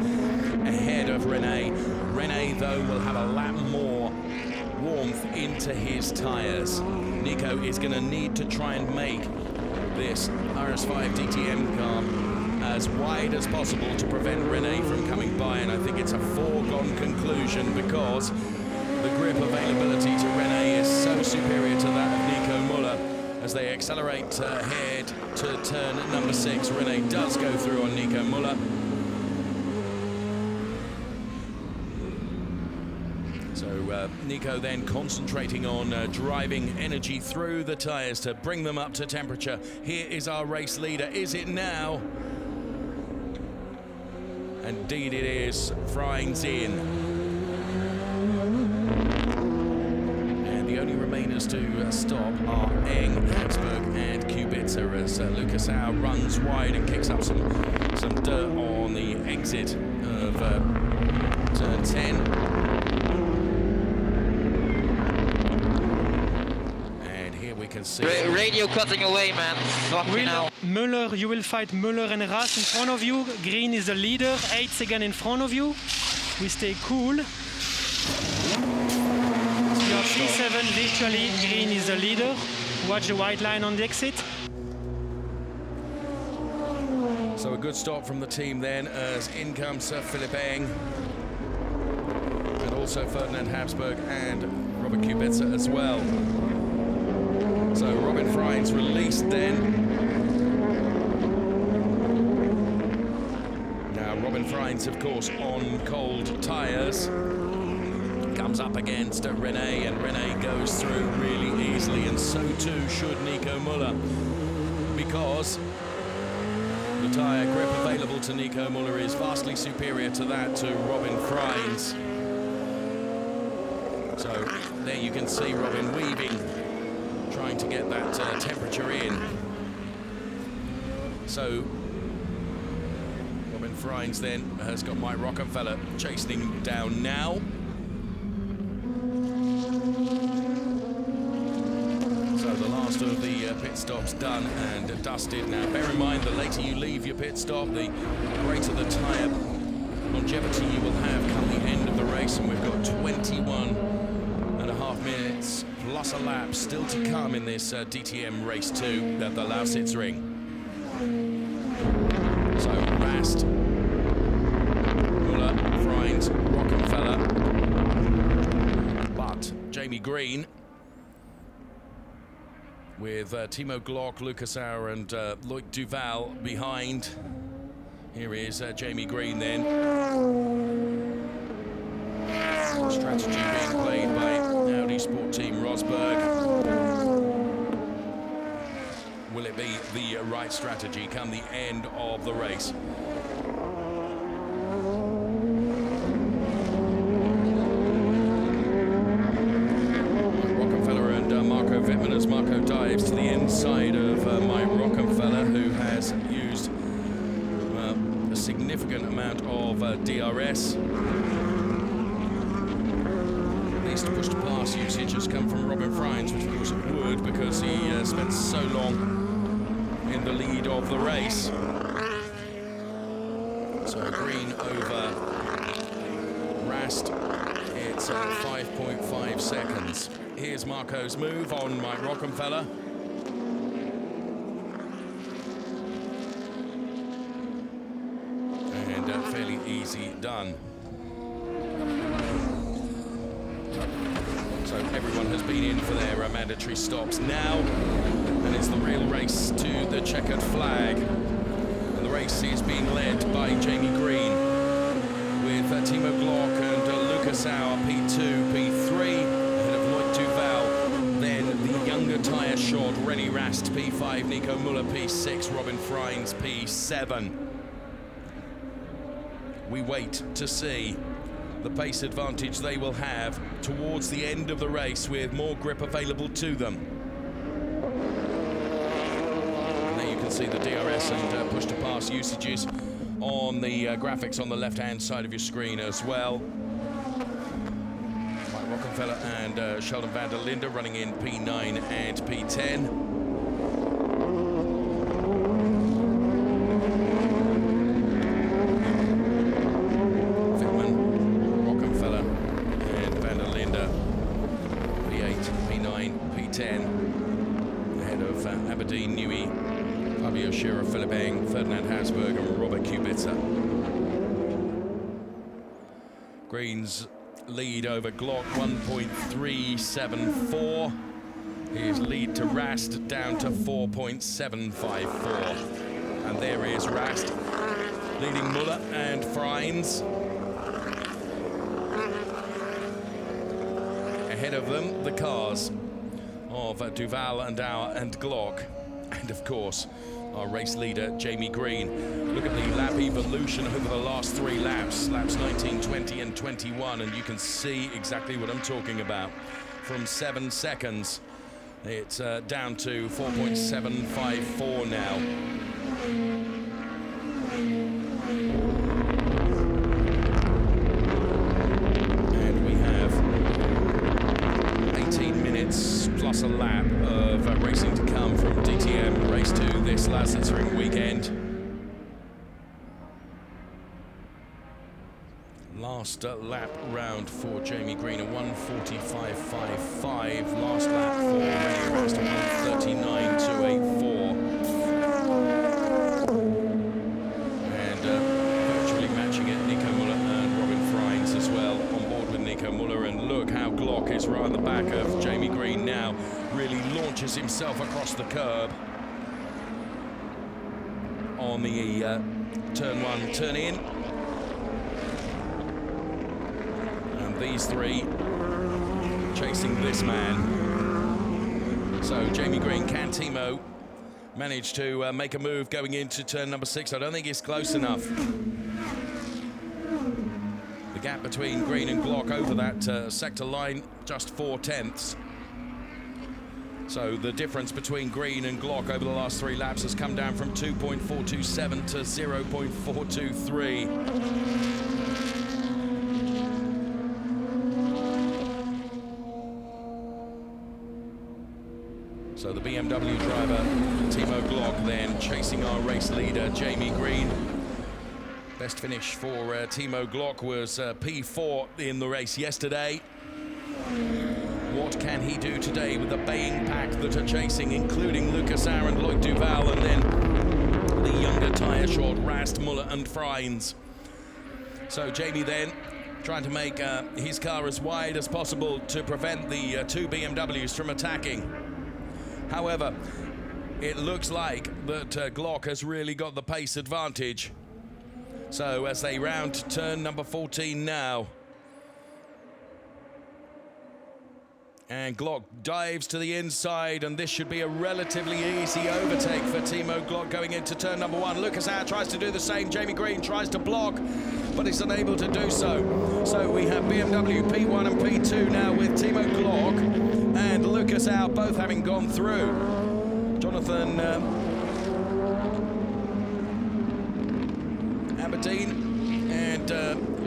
ahead of René. René, though, will have a lap more warmth into his tyres. Nico is going to need to try and make this RS5 DTM car as wide as possible to prevent René from coming by, and I think it's a foregone conclusion because the grip availability to René is so superior to that of Nico Müller. As they accelerate ahead to turn number 6, René does go through on Nico Müller. So Nico then concentrating on driving energy through the tyres to bring them up to temperature. Here is our race leader. Is it now? Indeed it is. Frijns in. And the only remainers to stop are Eng, Habsburg and Kubica as Lucas Au runs wide and kicks up some dirt on the exit of turn 10. Can see radio cutting away, man. Fucking hell. Müller, you will fight Müller and Rast in front of you. Green is the leader, 8 seconds in front of you. We stay cool. So you have P7 virtually, Green is the leader. Watch the white line on the exit. So a good stop from the team then, as in comes Philipp Eng, and also Ferdinand Habsburg and Robert Kubica as well. So Robin Freins released then. Now Robin Freins, of course, on cold tyres, comes up against René, and René goes through really easily, and so too should Nico Müller, because the tyre grip available to Nico Müller is vastly superior to that to Robin Freins. So there you can see Robin weaving, trying to get that temperature in. So Robin Freins then has got Mike Rockenfeller chasing him down now. So the last of the pit stops done and dusted. Now bear in mind, the later you leave your pit stop, the greater the tyre longevity you will have come the end of the race, and we've got 21.5 minutes plus a lap still to come in this DTM race 2 at the Lausitzring. So Rast, Müller, Freins, Rockenfeller, but Jamie Green with Timo Glock, Lucas Auer and Loic Duval behind. Here is Jamie Green then. Strategy being played by Audi Sport Team Rosberg. Will it be the right strategy come the end of the race? Rockenfeller and Marco Wittmann, as Marco dives to the inside of Mike Rockenfeller, who has used a significant amount of DRS. Least push-to-pass usage has come from Robin Freins, which of course it would, because he spent so long in the lead of the race. So Green over Rast, it's 5.5 seconds. Here's Marco's move on Mike Rockenfeller. And fairly easy done. So everyone has been in for their mandatory stops now, and it's the real race to the checkered flag. And the race is being led by Jamie Green, with Timo Glock and Lucas Auer P2, P3, ahead of Loic Duval. Then the younger tyre short, René Rast P5, Nico Müller P6, Robin Freins P7. We wait to see the pace advantage they will have towards the end of the race, with more grip available to them. And there you can see the DRS and push-to-pass usages on the graphics on the left-hand side of your screen as well. Mike Rockenfeller and Sheldon van der Linde running in P9 and P10. Ahead of Aberdeen, Newey, Fabio Scherer, Philipp Eng, Ferdinand Habsburg and Robert Kubica. Green's lead over Glock, 1.374. His lead to Rast down to 4.754. And there is Rast leading Müller and Freins. Ahead of them, the cars of Duval and Auer and Glock, and of course our race leader Jamie Green. Look at the lap evolution over the last 3 laps, laps 19, 20 and 21, and you can see exactly what I'm talking about. From 7 seconds, it's down to 4.754 now. Plus a lap of racing to come from DTM Race 2 this Lausitzring weekend. Last lap round for Jamie Green, a 1:45.55. Last lap for René Rast, a 1:39.284. Glock is right on the back of Jamie Green now. Really launches himself across the curb on the turn one, turn in. And these three chasing this man. So Jamie Green, can Timo manage to make a move going into turn number 6? I don't think it's close enough. The gap between Green and Glock over that sector line, just 0.4. So the difference between Green and Glock over the last 3 laps has come down from 2.427 to 0.423. So the BMW driver, Timo Glock, then chasing our race leader, Jamie Green. Best finish for Timo Glock was P4 in the race yesterday. What can he do today with the baying pack that are chasing, including Lucas Auer and Loic Duval, and then the younger tyre short, Rast, Muller and Freins. So Jamie then trying to make his car as wide as possible to prevent the 2 BMWs from attacking. However, it looks like that Glock has really got the pace advantage. So as they round turn number 14 now. And Glock dives to the inside, and this should be a relatively easy overtake for Timo Glock going into turn number 1. Lucas Auer tries to do the same. Jamie Green tries to block, but is unable to do so. So we have BMW P1 and P2 now with Timo Glock and Lucas Auer both having gone through. Jonathan Aberdeen and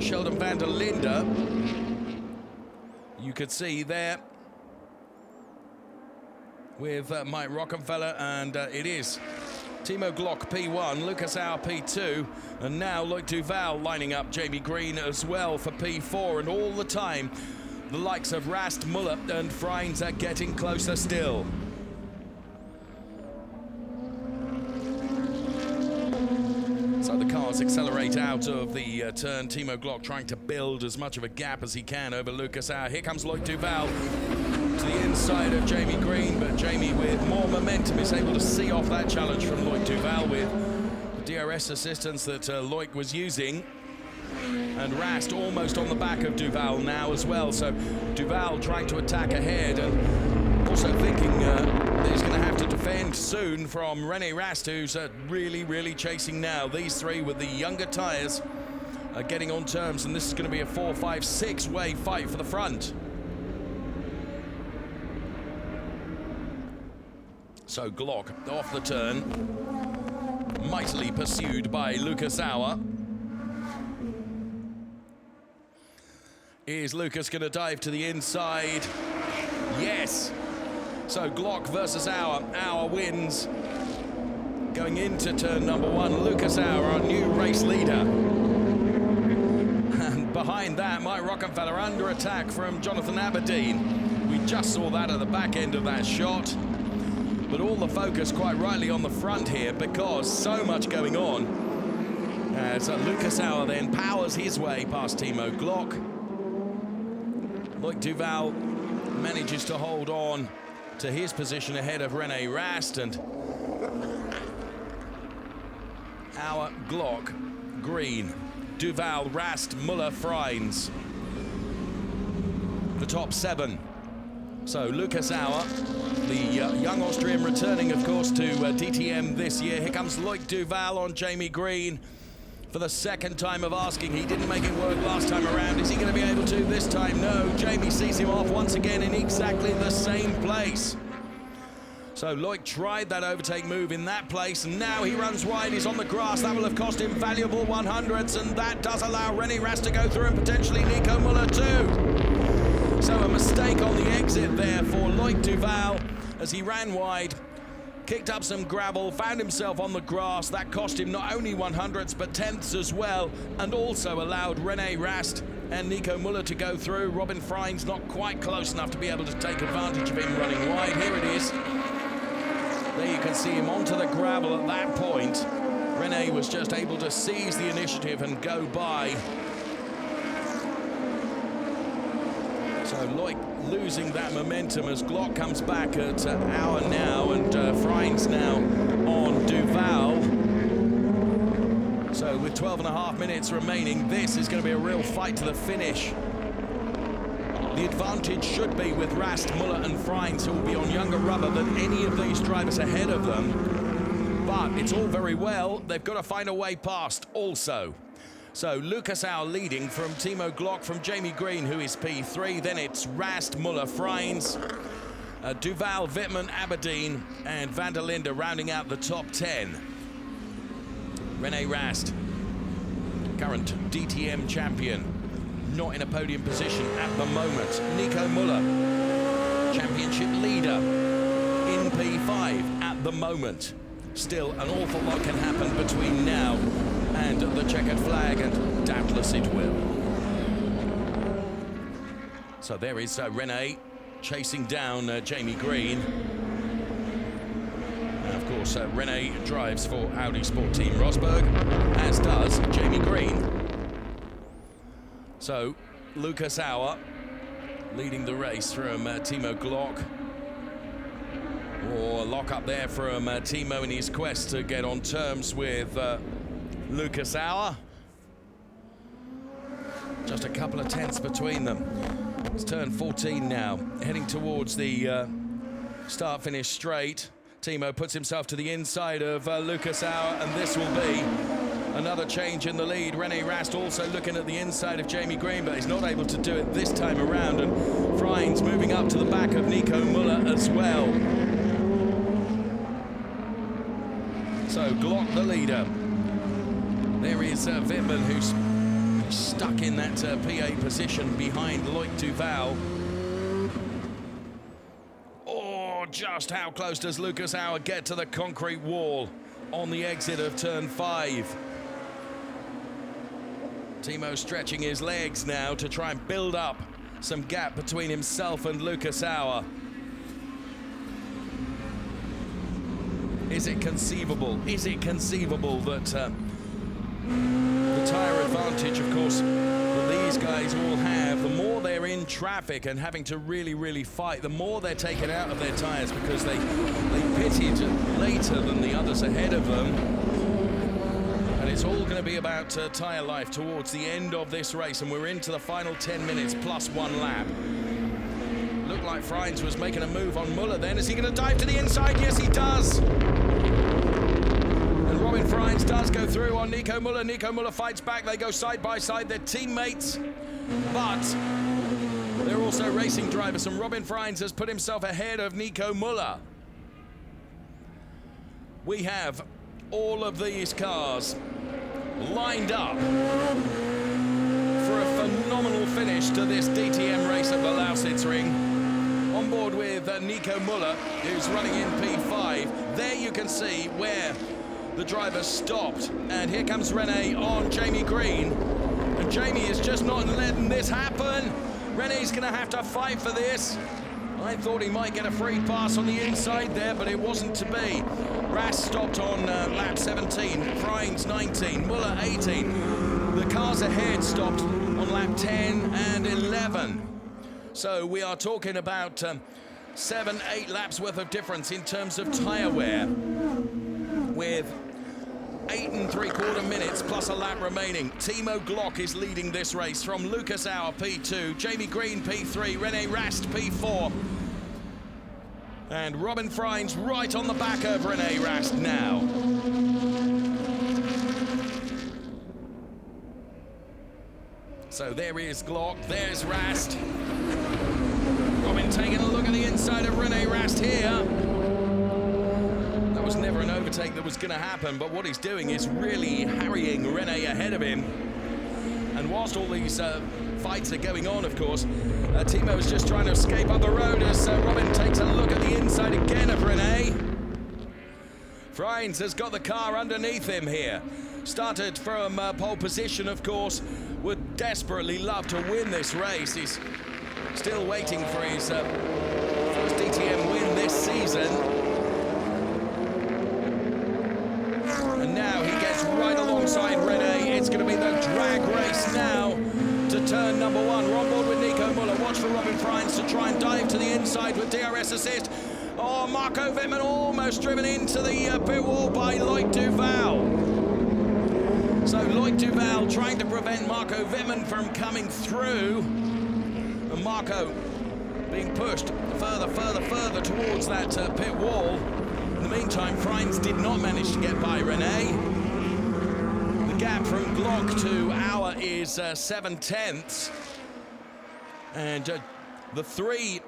Sheldon van der Linde. You could see there with Mike Rockenfeller, and it is Timo Glock P1, Lucas Auer P2, and now Loic Duval lining up Jamie Green as well for P4, and all the time the likes of Rast, Muller and Freins are getting closer still. So the cars accelerate out of the turn. Timo Glock trying to build as much of a gap as he can over Lucas Auer. Here comes Loic Duval to the inside of Jamie Green, but Jamie with more momentum is able to see off that challenge from Loic Duval with the DRS assistance that Loic was using. And Rast almost on the back of Duval now as well. So Duval trying to attack ahead and also thinking that he's going to have to defend soon from René Rast, who's really, really chasing now. These three with the younger tyres are getting on terms, and this is going to be a 4, 5, 6-way fight for the front. So Glock off the turn, mightily pursued by Lucas Auer. Is Lucas going to dive to the inside? Yes. So Glock versus Auer. Auer wins. Going into turn number 1, Lucas Auer, our new race leader. And behind that, Mike Rockenfeller under attack from Jonathan Aberdeen. We just saw that at the back end of that shot. But all the focus quite rightly on the front here because so much going on. As Lucas Auer then powers his way past Timo Glock. Loic Duval manages to hold on to his position ahead of René Rast, and Auer, Glock, Green, Duval, Rast, Muller, Freins. The top 7. So Lucas Auer, the young Austrian returning, of course, to DTM this year. Here comes Loic Duval on Jamie Green for the second time of asking. He didn't make it work last time around. Is he going to be able to this time? No. Jamie sees him off once again in exactly the same place. So Loic tried that overtake move in that place, and now he runs wide. He's on the grass. That will have cost him valuable 100s, and that does allow René Rast to go through, and potentially Nico Muller too. So a mistake on the exit there for Loic Duval as he ran wide, kicked up some gravel, found himself on the grass. That cost him not only 100s but 10ths as well, and also allowed René Rast and Nico Muller to go through. Robin Freins not quite close enough to be able to take advantage of him running wide. Here it is. There you can see him onto the gravel at that point. René was just able to seize the initiative and go by. So Loic losing that momentum as Glock comes back at Auer now, and Freins now on Duval. So with 12.5 minutes remaining, this is going to be a real fight to the finish. The advantage should be with Rast, Muller and Freins, who will be on younger rubber than any of these drivers ahead of them. But it's all very well. They've got to find a way past also. So Lucas Auer leading from Timo Glock, from Jamie Green, who is P3. Then it's Rast, Muller, Freins, Duval, Wittmann, Aberdeen, and van der Linde rounding out the top 10. René Rast, current DTM champion, not in a podium position at the moment. Nico Müller, championship leader in P5 at the moment. Still, an awful lot can happen between now and the checkered flag, and doubtless it will. So there is René chasing down Jamie Green. And of course, René drives for Audi Sport Team Rosberg, as does Jamie Green. So, Lucas Auer leading the race from Timo Glock. Or lock up there from Timo in his quest to get on terms with Lucas Auer. Just a couple of tenths between them. It's turn 14 now, heading towards the start-finish straight. Timo puts himself to the inside of Lucas Auer, and this will be another change in the lead. René Rast also looking at the inside of Jamie Green, but he's not able to do it this time around. And Freins moving up to the back of Nico Müller as well. So Glock the leader. There is Wittmann, who's stuck in that P8 position behind Loic Duval. Oh, just how close does Lucas Auer get to the concrete wall on the exit of turn 5? Timo stretching his legs now to try and build up some gap between himself and Lucas Auer. Is it conceivable? Is it conceivable that the tyre advantage, of course, that these guys all have, the more they're in traffic and having to really fight, the more they're taken out of their tyres because they pitted later than the others ahead of them. And it's all going to be about tyre life towards the end of this race, and we're into the final 10 minutes plus 1 lap. Looked like Freins was making a move on Muller then. Is he going to dive to the inside? Yes, he does. And Robin Freins does go through on Nico Müller. Nico Müller fights back. They go side by side. They're teammates, but they're also racing drivers, and Robin Freins has put himself ahead of Nico Müller. We have all of these cars lined up for a phenomenal finish to this DTM race at the Lausitzring. On board with Nico Müller, who's running in P5. There you can see where the driver stopped. And here comes René on Jamie Green. And Jamie is just not letting this happen. René's going to have to fight for this. I thought he might get a free pass on the inside there, but it wasn't to be. Rast stopped on lap 17, Freins 19, Müller 18. The cars ahead stopped on lap 10 and 11. So we are talking about 7-8 laps worth of difference in terms of tyre wear, with 8 3/4 minutes plus a lap remaining. Timo Glock is leading this race from Lucas Auer P2, Jamie Green P3, René Rast P4. And Robin Freins right on the back of René Rast now. So there is Glock, there's Rast. Robin taking a look at the inside of René Rast here. That was never an overtake that was going to happen, but what he's doing is really harrying René ahead of him. And whilst all these fights are going on, of course, Timo is just trying to escape up the road as Robin takes a look at the inside again of René. Freins has got the car underneath him here. Started from pole position, of course, would desperately love to win this race. He's still waiting for his first DTM win this season. And now he gets right alongside René. It's going to be the drag race now to turn number 1. We're on board with Nico Müller. Watch for Robin Robin Frijns to try and dive to the inside with DRS assist. Oh, Marco Wittmann almost driven into the pit wall by Loic Duval. So Loic Duval trying to prevent Marco Wittmann from coming through. And Marco being pushed further towards that pit wall. In the meantime, Frijns did not manage to get by René. The gap from Glock to Auer is 7/10. And the three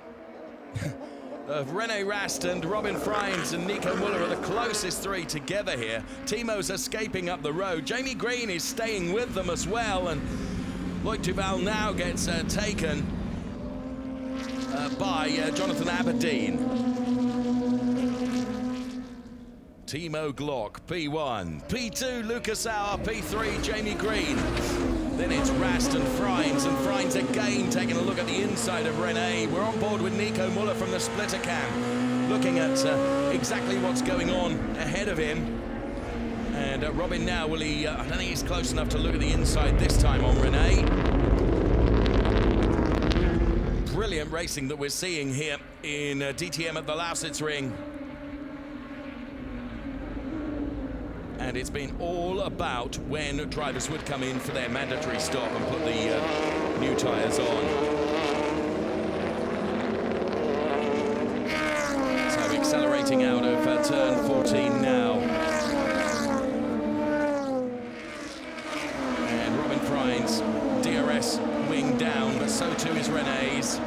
of René Rast and Robin Frijns and Nico Müller are the closest three together here. Timo's escaping up the road. Jamie Green is staying with them as well, and Loic Duval now gets taken by Jonathan Aberdeen. Timo Glock, P1. P2, Lucas Auer. P3, Jamie Green. Then it's Rast and Frijns again taking a look at the inside of René. We're on board with Nico Müller from the splitter cam, looking at exactly what's going on ahead of him. And Robin now, will he, I don't think he's close enough to look at the inside this time on René. Brilliant racing that we're seeing here in DTM at the Lausitzring. And it's been all about when drivers would come in for their mandatory stop and put the new tyres on. So accelerating out of turn 14 now. And Robin Frijns, DRS wing down, but so too is René's.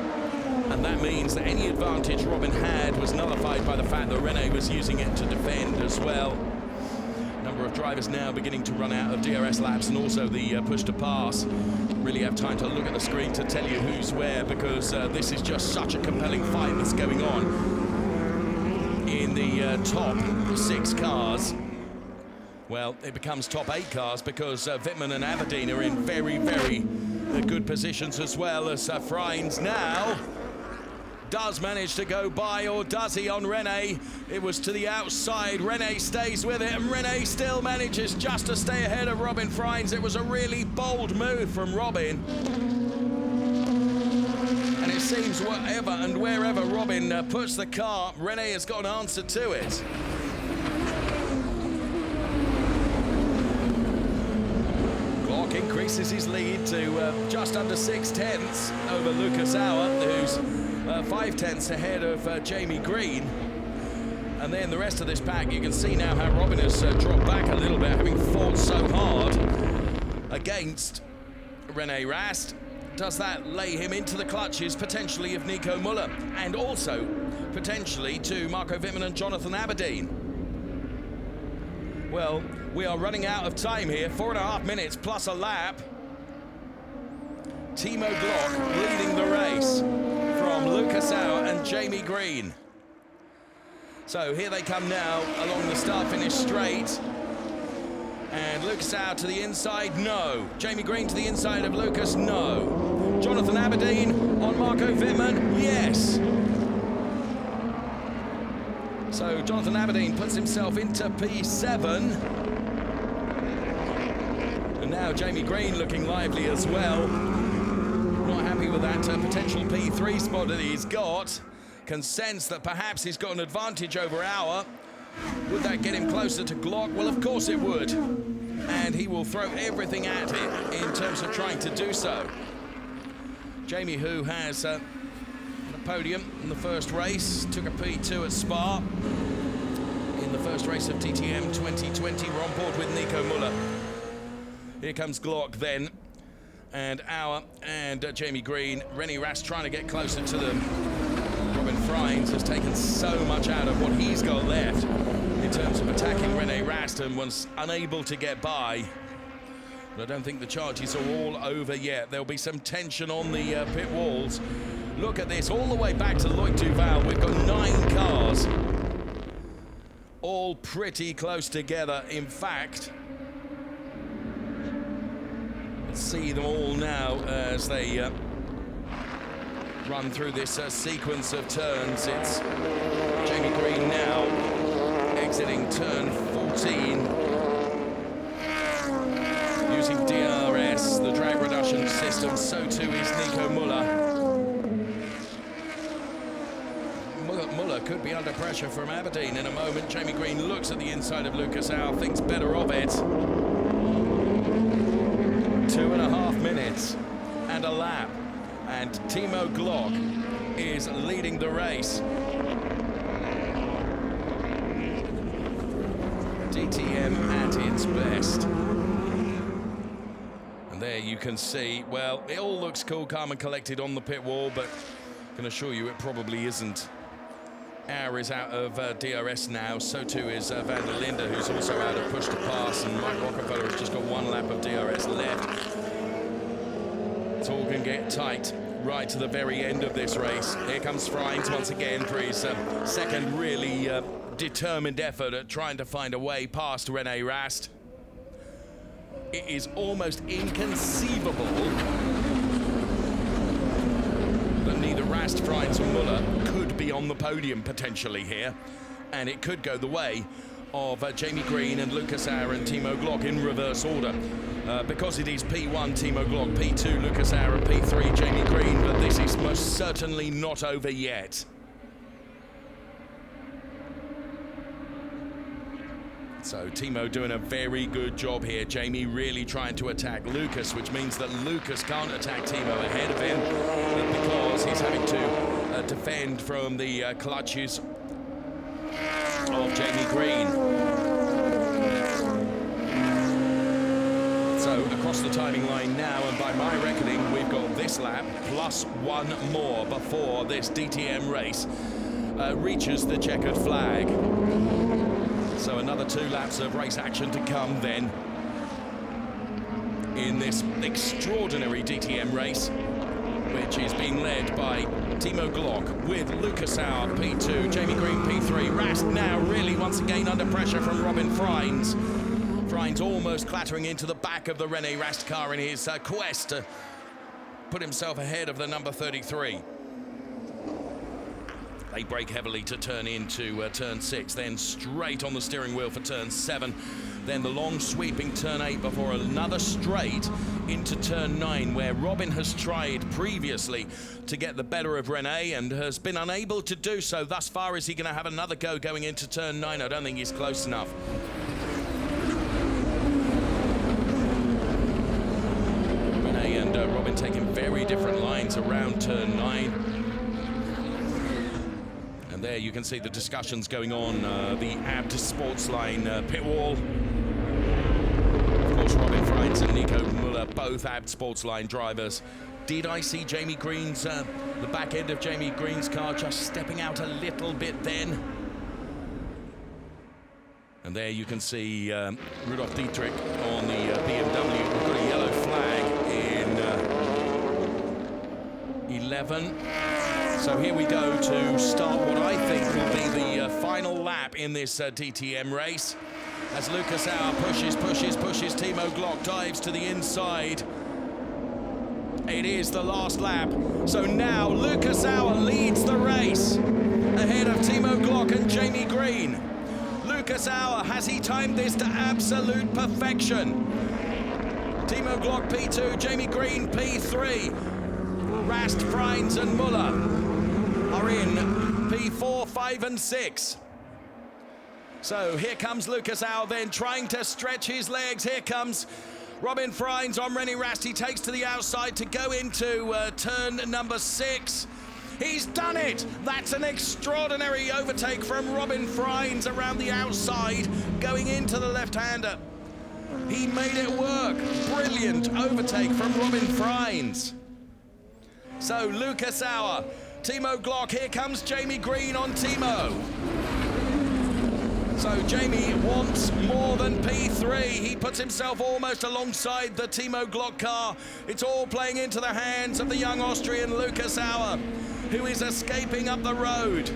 And that means that any advantage Robin had was nullified by the fact that René was using it to defend as well. Number of drivers now beginning to run out of DRS laps, and also the push to pass. Really have time to look at the screen to tell you who's where, because this is just such a compelling fight that's going on in the top 6 cars. Well, it becomes top 8 cars because Wittmann and Aberdeen are in very, very good positions, as well as Frijns now does manage to go by, or does he, on René? It was to the outside. René stays with it, and René still manages just to stay ahead of Robin Frijns. It was a really bold move from Robin. And it seems whatever and wherever Robin puts the car, René has got an answer to it. Glock increases his lead to just under 6/10 over Lucas Auer, who's 5/10 ahead of Jamie Green. And then the rest of this pack, you can see now how Robin has dropped back a little bit, having fought so hard against René Rast. Does that lay him into the clutches, potentially, of Nico Müller, and also potentially to Marco Wittmann and Jonathan Aberdeen? Well, we are running out of time here, 4.5 minutes plus a lap. Timo Glock leading the race from Lucas Auer and Jamie Green. So here they come now along the start-finish straight. And Lucas Auer to the inside, no. Jamie Green to the inside of Lucas, no. Jonathan Aberdeen on Marco Wittmann, yes. So Jonathan Aberdeen puts himself into P7. And now Jamie Green looking lively as well. Not happy with that potential P3 spot that he's got. Can sense that perhaps he's got an advantage over Auer. Would that get him closer to Glock? Well, of course it would. And he will throw everything at it in terms of trying to do so. Jamie, who has the podium in the first race, took a P2 at Spa in the first race of DTM 2020. We're on board with Nico Müller. Here comes Glock then. And Auer and Jamie Green. René Rast trying to get closer to them. Robin Frijns has taken so much out of what he's got left in terms of attacking René Rast, and was unable to get by. But I don't think the charges are all over yet. There'll be some tension on the pit walls. Look at this, all the way back to Loic Duval. We've got 9 cars, all pretty close together. In fact, let's see them all now as they run through this sequence of turns. It's Jamie Green now exiting turn 14, using DRS, the drag reduction system. So too is Nico Müller. Muller could be under pressure from Aberdeen in a moment. Jamie Green looks at the inside of Lucas Au, thinks better of it. 2.5 minutes and a lap, and Timo Glock is leading the race. DTM at its best. And there you can see, well, it all looks cool, calm and collected on the pit wall, but I can assure you it probably isn't. Au is out of DRS now, so too is Van der Linde, who's also out of push to pass, and Mike Rockefeller has just got 1 lap of DRS left. It's all going to get tight right to the very end of this race. Here comes Freins once again for his second really determined effort at trying to find a way past René Rast. It is almost inconceivable that neither Rast, Freins or Muller could be on the podium potentially here, and it could go the way of Jamie Green and Lucas Au and Timo Glock in reverse order, because it is P1 Timo Glock, P2 Lucas Au and P3 Jamie Green, but this is most certainly not over yet. So Timo doing a very good job here. Jamie really trying to attack Lucas, which means that Lucas can't attack Timo ahead of him because he's having to defend from the clutches of Jamie Green. So across the timing line now, and by my reckoning, we've got this lap plus 1 more before this DTM race reaches the checkered flag. So another 2 laps of race action to come then in this extraordinary DTM race, which is being led by Timo Glock with Lucas Au P2, Jamie Green P3. Rast now really once again under pressure from Robin Freins. Freins almost clattering into the back of the René Rast car in his quest to put himself ahead of the number 33. They brake heavily to turn into turn 6, then straight on the steering wheel for turn 7, then the long sweeping turn 8 before another straight into turn 9, where Robin has tried previously to get the better of René and has been unable to do so. Thus far, is he going to have another go going into turn 9? I don't think he's close enough. René and Robin taking very different lines around turn 9. And there you can see the discussions going on, the ABD Sportsline pit wall. Of course, Robin Freins and Nico Müller, both ABD Sportsline drivers. Did I see Jamie Green's, the back end of Jamie Green's car just stepping out a little bit then? And there you can see Rudolf Dietrich on the BMW. We've got a yellow flag in 11. So here we go to start what I think will be the final lap in this DTM race. As Lucas Au pushes, Timo Glock dives to the inside. It is the last lap. So now Lucas Au leads the race ahead of Timo Glock and Jamie Green. Lucas Au, has he timed this to absolute perfection? Timo Glock P2, Jamie Green P3. Rast, Freins and Muller are in P4, 5 and 6. So here comes Lucas Au then trying to stretch his legs. Here comes Robin Freins on René Rast. He takes to the outside to go into turn number 6. He's done it! That's an extraordinary overtake from Robin Freins around the outside, going into the left-hander. He made it work. Brilliant overtake from Robin Freins. So Lucas Au, Timo Glock, here comes Jamie Green on Timo. So Jamie wants more than P3. He puts himself almost alongside the Timo Glock car. It's all playing into the hands of the young Austrian Lucas Au, who is escaping up the road.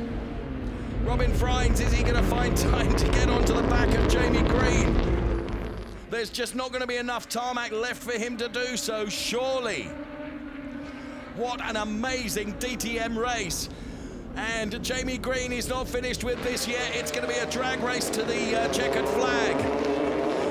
Robin Freins, is he going to find time to get onto the back of Jamie Green? There's just not going to be enough tarmac left for him to do so, surely. What an amazing DTM race. And Jamie Green is not finished with this yet. It's going to be a drag race to the checkered flag.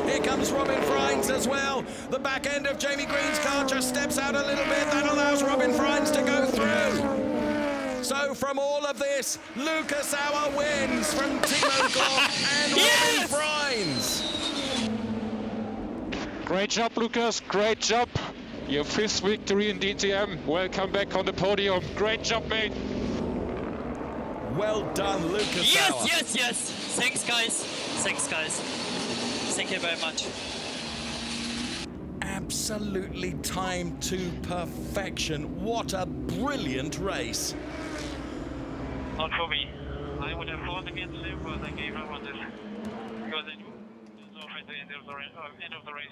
Here comes Robin Freins as well. The back end of Jamie Green's car just steps out a little bit. That allows Robin Freins to go through. So from all of this, Lucas Auer wins from Timo Glock and Robin Freins. Great job, Lucas. Great job. Your 5th victory in DTM. Welcome back on the podium. Great job, mate. Well done, Lucas Auer. Yes. Thanks, guys. Thank you very much. Absolutely timed to perfection. What a brilliant race. Not for me. I would have fought against him, but I gave up on this because it was off at the end of the race.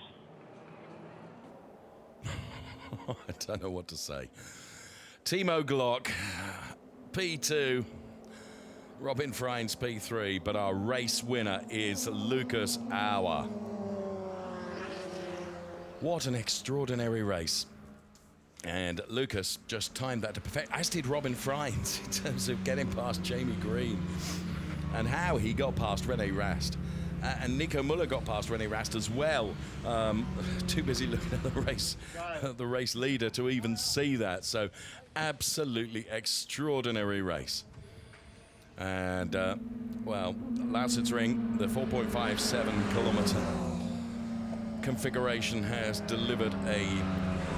I don't know what to say. Timo Glock, P2. Robin Freins, P3. But our race winner is Lucas Auer. What an extraordinary race. And Lucas just timed that to perfection, as did Robin Freins, in terms of getting past Jamie Green. And how he got past René Rast. And Nico Müller got past René Rast as well. Too busy looking at the race leader to even see that. So absolutely extraordinary race. And well, Lausitzring, the 4.57 kilometer configuration has delivered a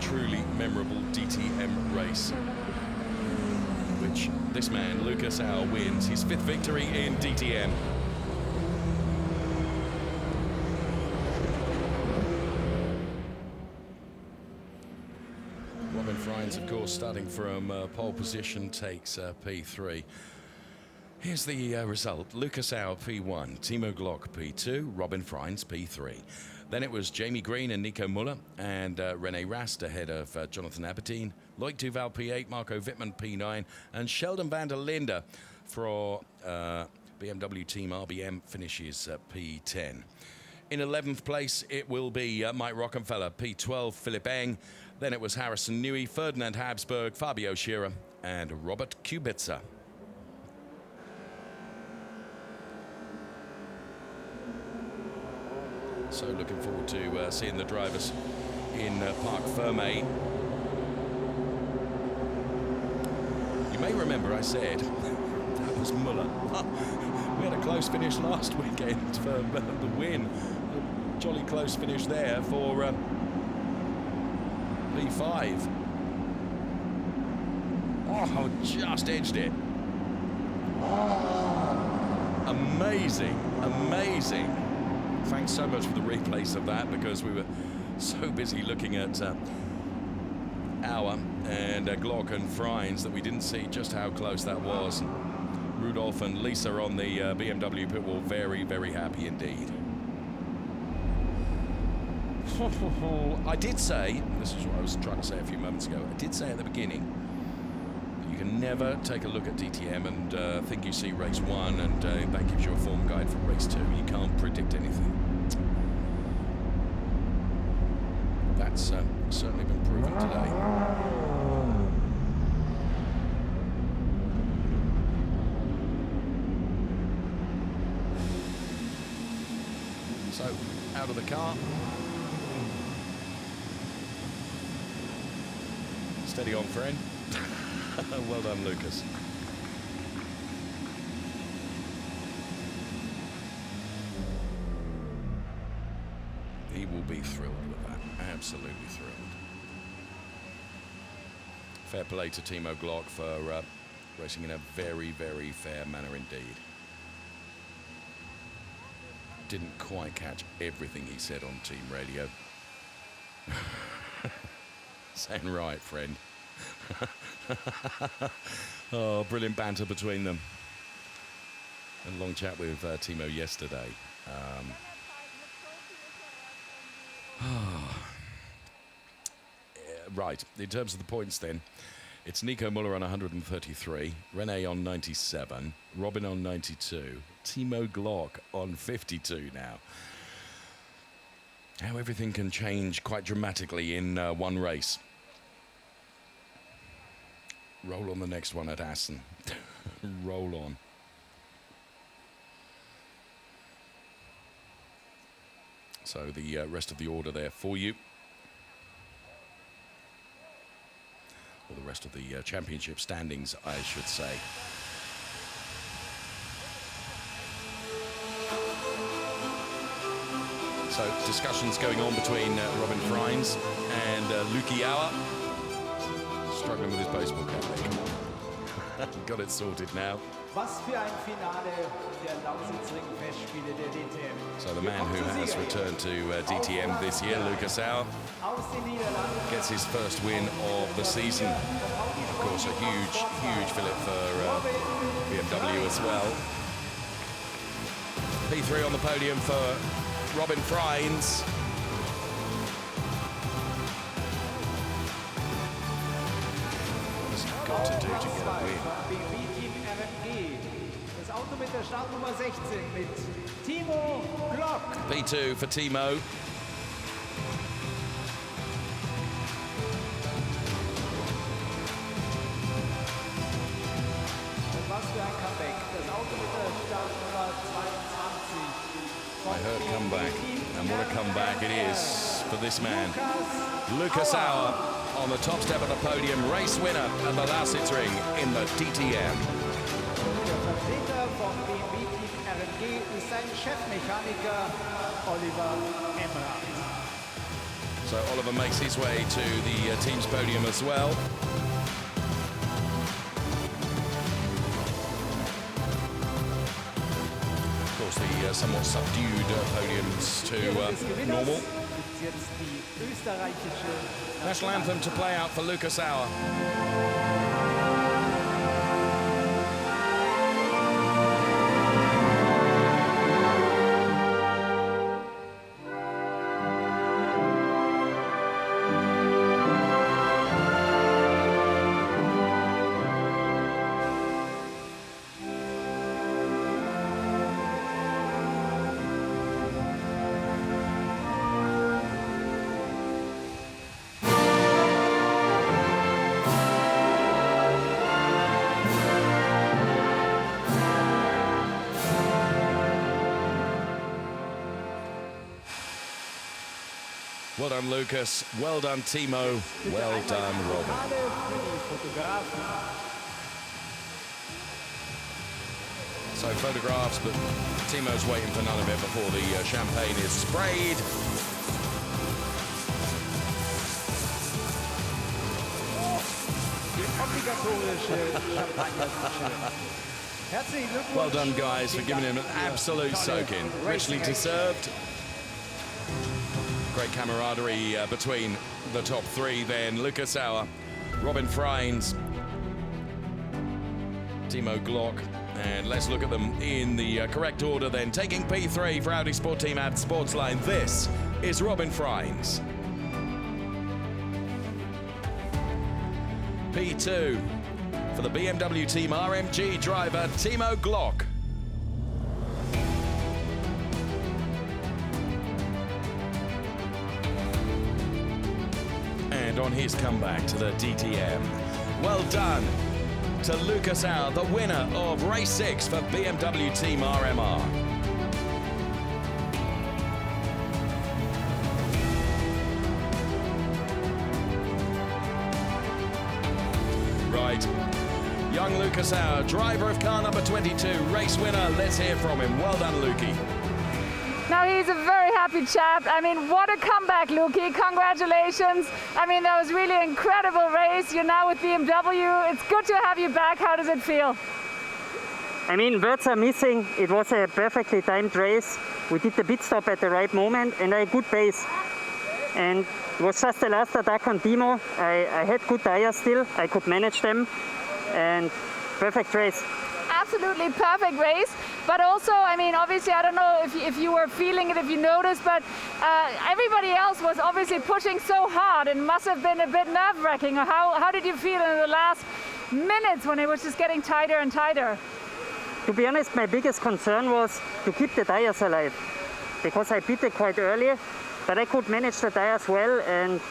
truly memorable DTM race, which this man, Lucas Auer, wins his 5th victory in DTM. Robin Freins, of course, starting from pole position, takes P3. Here's the result. Lucas Auer, P1. Timo Glock, P2. Robin Freins, P3. Then it was Jamie Green and Nico Müller and René Rast ahead of Jonathan Aberdeen. Loic Duval, P8. Marco Wittmann, P9. And Sheldon van der Linde for BMW Team RBM finishes P10. In 11th place, it will be Mike Rockenfeller, P12. Philip Eng. Then it was Harrison Newey, Ferdinand Habsburg, Fabio Scherer, and Robert Kubica. So looking forward to seeing the drivers in Parc Fermé. You may remember I said that was Müller. We had a close finish last weekend for the win. A jolly close finish there for P5. Oh, just edged it. Amazing, amazing. Thanks so much for the replays of that, because we were so busy looking at Auer and Glock and Freins that we didn't see just how close that was. Rudolf and Lisa on the BMW pit wall, very, very happy indeed. I did say, this is what I was trying to say a few moments ago, I did say at the beginning, you can never take a look at DTM and think you see race 1 and that gives you a form guide for race 2. You can't predict anything. That's certainly been proven today. So, out of the car. Steady on, friend. Well done, Lucas. He will be thrilled with that. Absolutely thrilled. Fair play to Timo Glock for racing in a very, very fair manner indeed. Didn't quite catch everything he said on team radio. Saying right, friend. Oh, brilliant banter between them. And a long chat with Timo yesterday. Right, in terms of the points then, it's Nico Müller on 133, René on 97, Robin on 92, Timo Glock on 52 now. How everything can change quite dramatically in one race. Roll on the next one at Assen. Roll on. So the rest of the order there for you. or the rest of the championship standings, I should say. So discussions going on between Robin Freins and Luki Auer. Struggling with his baseball cap there, come on. Got it sorted now. Was für ein Finale der Lausitzring Festspiele der DTM. So the man who has returned to DTM this year, Lucas Auer, gets his first win of the season. Of course, a huge fillip for BMW as well. P3 on the podium for Robin Freins. What's he got to do to get a win? Das Auto mit der Startnummer 16 mit Timo Glock. P2 for Timo. Was für ein Comeback. Das Auto mit der Startnummer 22. I heard comeback, and what a comeback it is for this man. Lucas Auer on the top step of the podium, race winner at the Lausitzring in the DTM. Der Vertreter vom BMW-Team RMG ist sein Chefmechaniker Oliver Emrath. So Oliver makes his way to the team's podium as well. Of course, the somewhat subdued podiums to normal. National anthem to play out for Lucas Auer. Well done, Lucas. Well done, Timo. Well done, Robin. So photographs, but Timo's waiting for none of it before the champagne is sprayed. Well done, guys, for giving him an absolute soak-in. Richly deserved. Great camaraderie between the top three then. Lucas Auer, Robin Freins, Timo Glock, and let's look at them in the correct order then. Taking P3 for Audi Sport Team at Sportsline, this is Robin Freins. P2 for the BMW Team RMG driver, Timo Glock. And on his comeback to the DTM. Well done to Lucas Auer, the winner of race 6 for BMW Team RMR. Right, young Lucas Auer, driver of car number 22, race winner. Let's hear from him. Well done, Lukey. Now he's a very happy chap. I mean, what a comeback, Luki. Congratulations. I mean, that was really an incredible race. You're now with BMW. It's good to have you back. How does it feel? I mean, words are missing. It was a perfectly timed race. We did the pit stop at the right moment and a good pace. And it was just the last attack on Timo. I had good tires still. I could manage them. And perfect race. Absolutely perfect race, but also, I mean, obviously, I don't know if you were feeling it, if you noticed, but everybody else was obviously pushing so hard and must have been a bit nerve-wracking. How did you feel in the last minutes when it was just getting tighter and tighter? To be honest, my biggest concern was to keep the tires alive, because I pitted quite early, but I could manage the tires well, and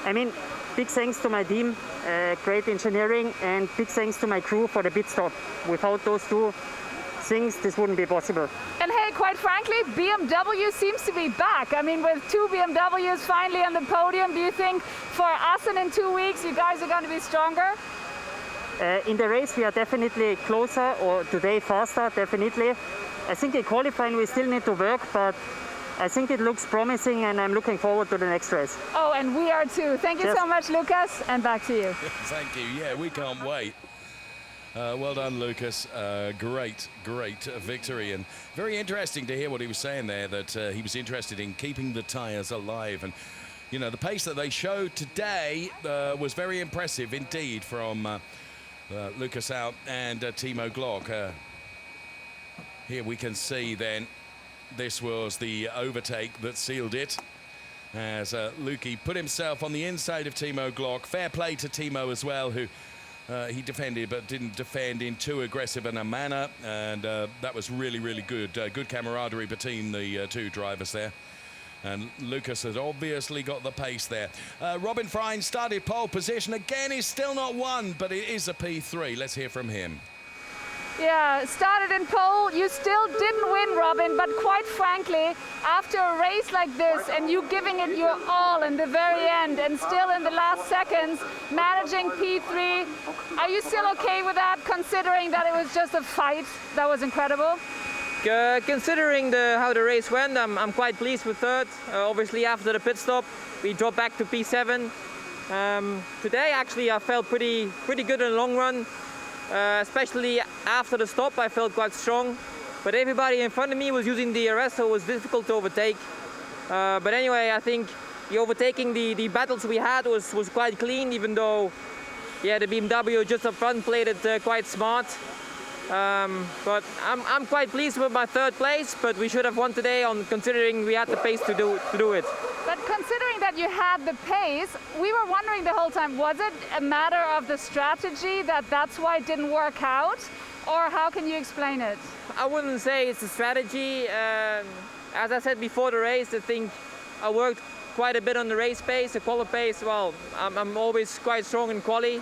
I mean, big thanks to my team, great engineering, and big thanks to my crew for the pit stop. Without those two things, this wouldn't be possible. And hey, quite frankly, BMW seems to be back. I mean, with 2 BMWs finally on the podium, do you think for Assen in 2 weeks, you guys are going to be stronger? In the race, we are definitely closer, or today faster, definitely. I think in qualifying, we still need to work, but I think it looks promising, and I'm looking forward to the next race. Oh, and we are too. Thank you so much, Lucas, and back to you. Thank you. Yeah, we can't wait. Well done, Lucas. Great victory, and very interesting to hear what he was saying there, that he was interested in keeping the tyres alive. And, you know, the pace that they showed today was very impressive indeed from Lucas Out and Timo Glock. Here we can see then this was the overtake that sealed it, as Lukey put himself on the inside of Timo Glock. Fair play to Timo as well, who he defended but didn't defend in too aggressive in a manner, and that was really good. Good camaraderie between the two drivers there. And Lucas has obviously got the pace there. Robin Frein started pole position. Again, he's still not won, but it is a P3. Let's hear from him. Yeah, started in pole. You still didn't win, Robin, but quite frankly, after a race like this and you giving it your all in the very end and still in the last seconds managing P3, are you still okay with that, considering that it was just a fight? That was incredible. Considering how the race went, I'm quite pleased with third. Obviously, after the pit stop, we dropped back to P7. Today, actually, I felt pretty good in the long run. Especially after the stop, I felt quite strong. But everybody in front of me was using DRS, so it was difficult to overtake. But anyway, I think the overtaking, the battles we had was quite clean, even though, yeah, the BMW just up front played it quite smart. But I'm quite pleased with my third place, but we should have won today, considering we had the pace to do it. But considering that you had the pace, we were wondering the whole time, was it a matter of the strategy that's why it didn't work out? Or how can you explain it? I wouldn't say it's a strategy. As I said before the race, I think I worked quite a bit on the race pace. The quali pace, well, I'm always quite strong in quali.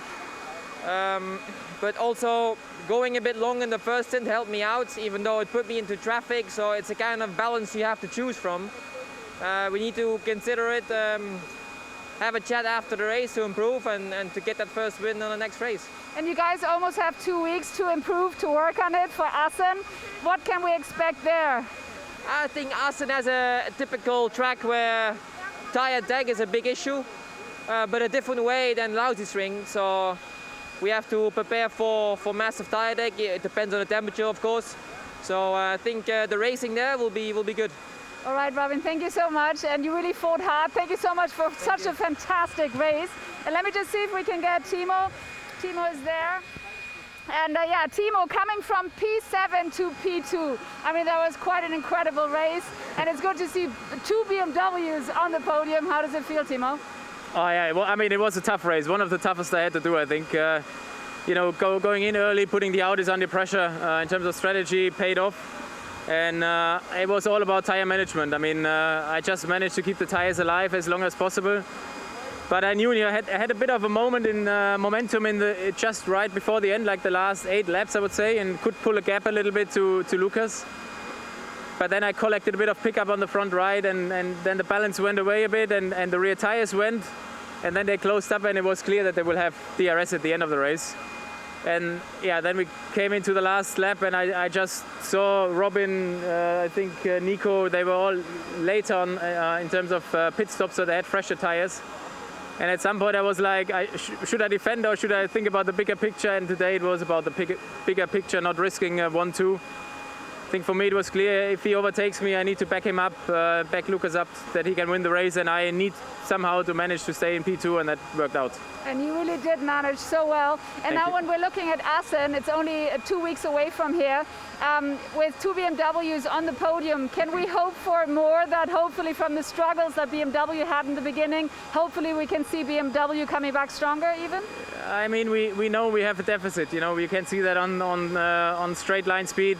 But also going a bit long in the first stint helped me out, even though it put me into traffic. So it's a kind of balance you have to choose from. We need to consider it, have a chat after the race to improve and to get that first win on the next race. And you guys almost have 2 weeks to improve, to work on it for Assen. What can we expect there? I think Assen has a typical track where tire drag is a big issue, but a different way than Lausitzring. So we have to prepare for massive tire drag. It depends on the temperature, of course. So I think the racing there will be good. All right, Robin, thank you so much. And you really fought hard. Thank you so much for such a fantastic race. And let me just see if we can get Timo. Timo is there. And yeah, Timo coming from P7 to P2. I mean, that was quite an incredible race. And it's good to see 2 BMWs on the podium. How does it feel, Timo? Oh yeah, well, I mean, it was a tough race. One of the toughest I had to do, I think. You know, going in early, putting the Audis under pressure in terms of strategy paid off. And it was all about tire management. I mean, I just managed to keep the tires alive as long as possible. But I knew I had a bit of a moment in momentum just right before the end, like the last 8 laps, I would say, and could pull a gap a little bit to Lucas. But then I collected a bit of pickup on the front right, and then the balance went away a bit, and the rear tires went. And then they closed up, and it was clear that they will have DRS at the end of the race. And yeah, then we came into the last lap, and I just saw Robin, I think Nico, they were all late on in terms of pit stops, so they had fresher tires. And at some point I was like, should I defend or should I think about the bigger picture? And today it was about the bigger picture, not risking 1-2. I think for me it was clear, if he overtakes me, I need to back him up, back Lucas up, that he can win the race, and I need somehow to manage to stay in P2, and that worked out. And you really did manage so well. And now when we're looking at Assen, it's only 2 weeks away from here. With 2 BMWs on the podium, can we hope for more, that hopefully from the struggles that BMW had in the beginning, hopefully we can see BMW coming back stronger even? I mean, we know we have a deficit, you know, we can see that on straight line speed.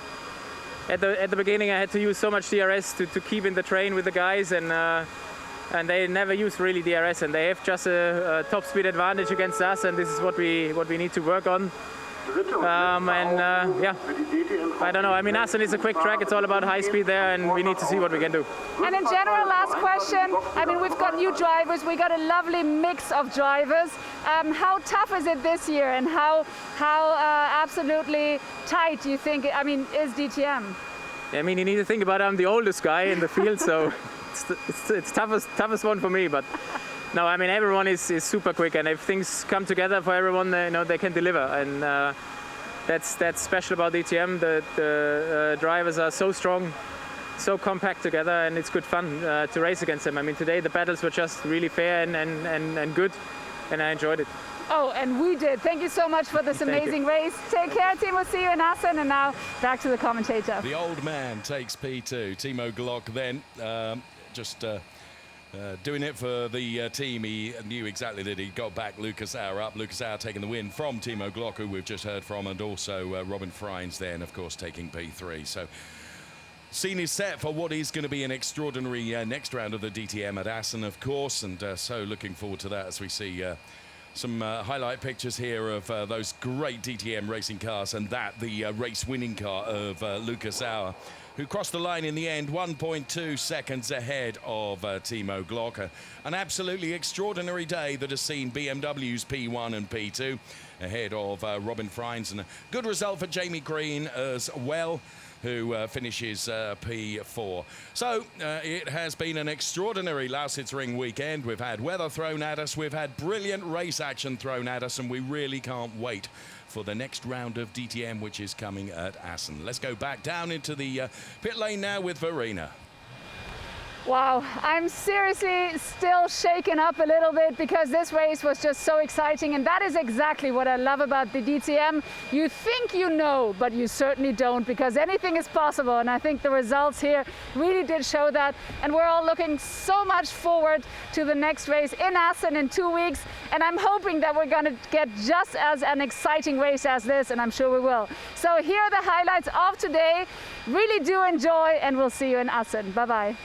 At the beginning I had to use so much DRS to keep in the train with the guys, and they never use really DRS, and they have just a top speed advantage against us, and this is what we need to work on. Yeah, I don't know. I mean, Assen is a quick track. It's all about high speed there, and we need to see what we can do. And in general, last question. I mean, we've got new drivers. We got a lovely mix of drivers. How tough is it this year, and how absolutely tight do you think? I mean, is DTM? I mean, you need to think about it. I'm the oldest guy in the field, so it's toughest one for me. But no, I mean, everyone is super quick, and if things come together for everyone, they can deliver. And that's special about DTM. The drivers are so strong, so compact together, and it's good fun to race against them. I mean, today the battles were just really fair and good, and I enjoyed it. Oh, and we did. Thank you so much for this amazing race. Take care, team. We'll see you in Assen. And now back to the commentator. The old man takes P2. Timo Glock then doing it for the team. He knew exactly that he got back Lucas Auer up. Lucas Auer taking the win from Timo Glock, who we've just heard from, and also Robin Freins then, of course, taking P3. So scene is set for what is going to be an extraordinary next round of the DTM at Assen, of course, and so looking forward to that as we see some highlight pictures here of those great DTM racing cars, and that the race-winning car of Lucas Auer, who crossed the line in the end 1.2 seconds ahead of Timo Glock. An absolutely extraordinary day that has seen BMW's P1 and P2 ahead of Robin Freins, and a good result for Jamie Green as well, who finishes P4. So it has been an extraordinary Lausitzring weekend. We've had weather thrown at us, we've had brilliant race action thrown at us, and we really can't wait for the next round of DTM, which is coming at Assen. Let's go back down into the pit lane now with Verena. Wow, I'm seriously still shaken up a little bit because this race was just so exciting, and that is exactly what I love about the DTM. You think you know, but you certainly don't, because anything is possible, and I think the results here really did show that, and we're all looking so much forward to the next race in Assen in 2 weeks, and I'm hoping that we're going to get just as an exciting race as this, and I'm sure we will. So here are the highlights of today. Really do enjoy, and we'll see you in Assen. Bye-bye.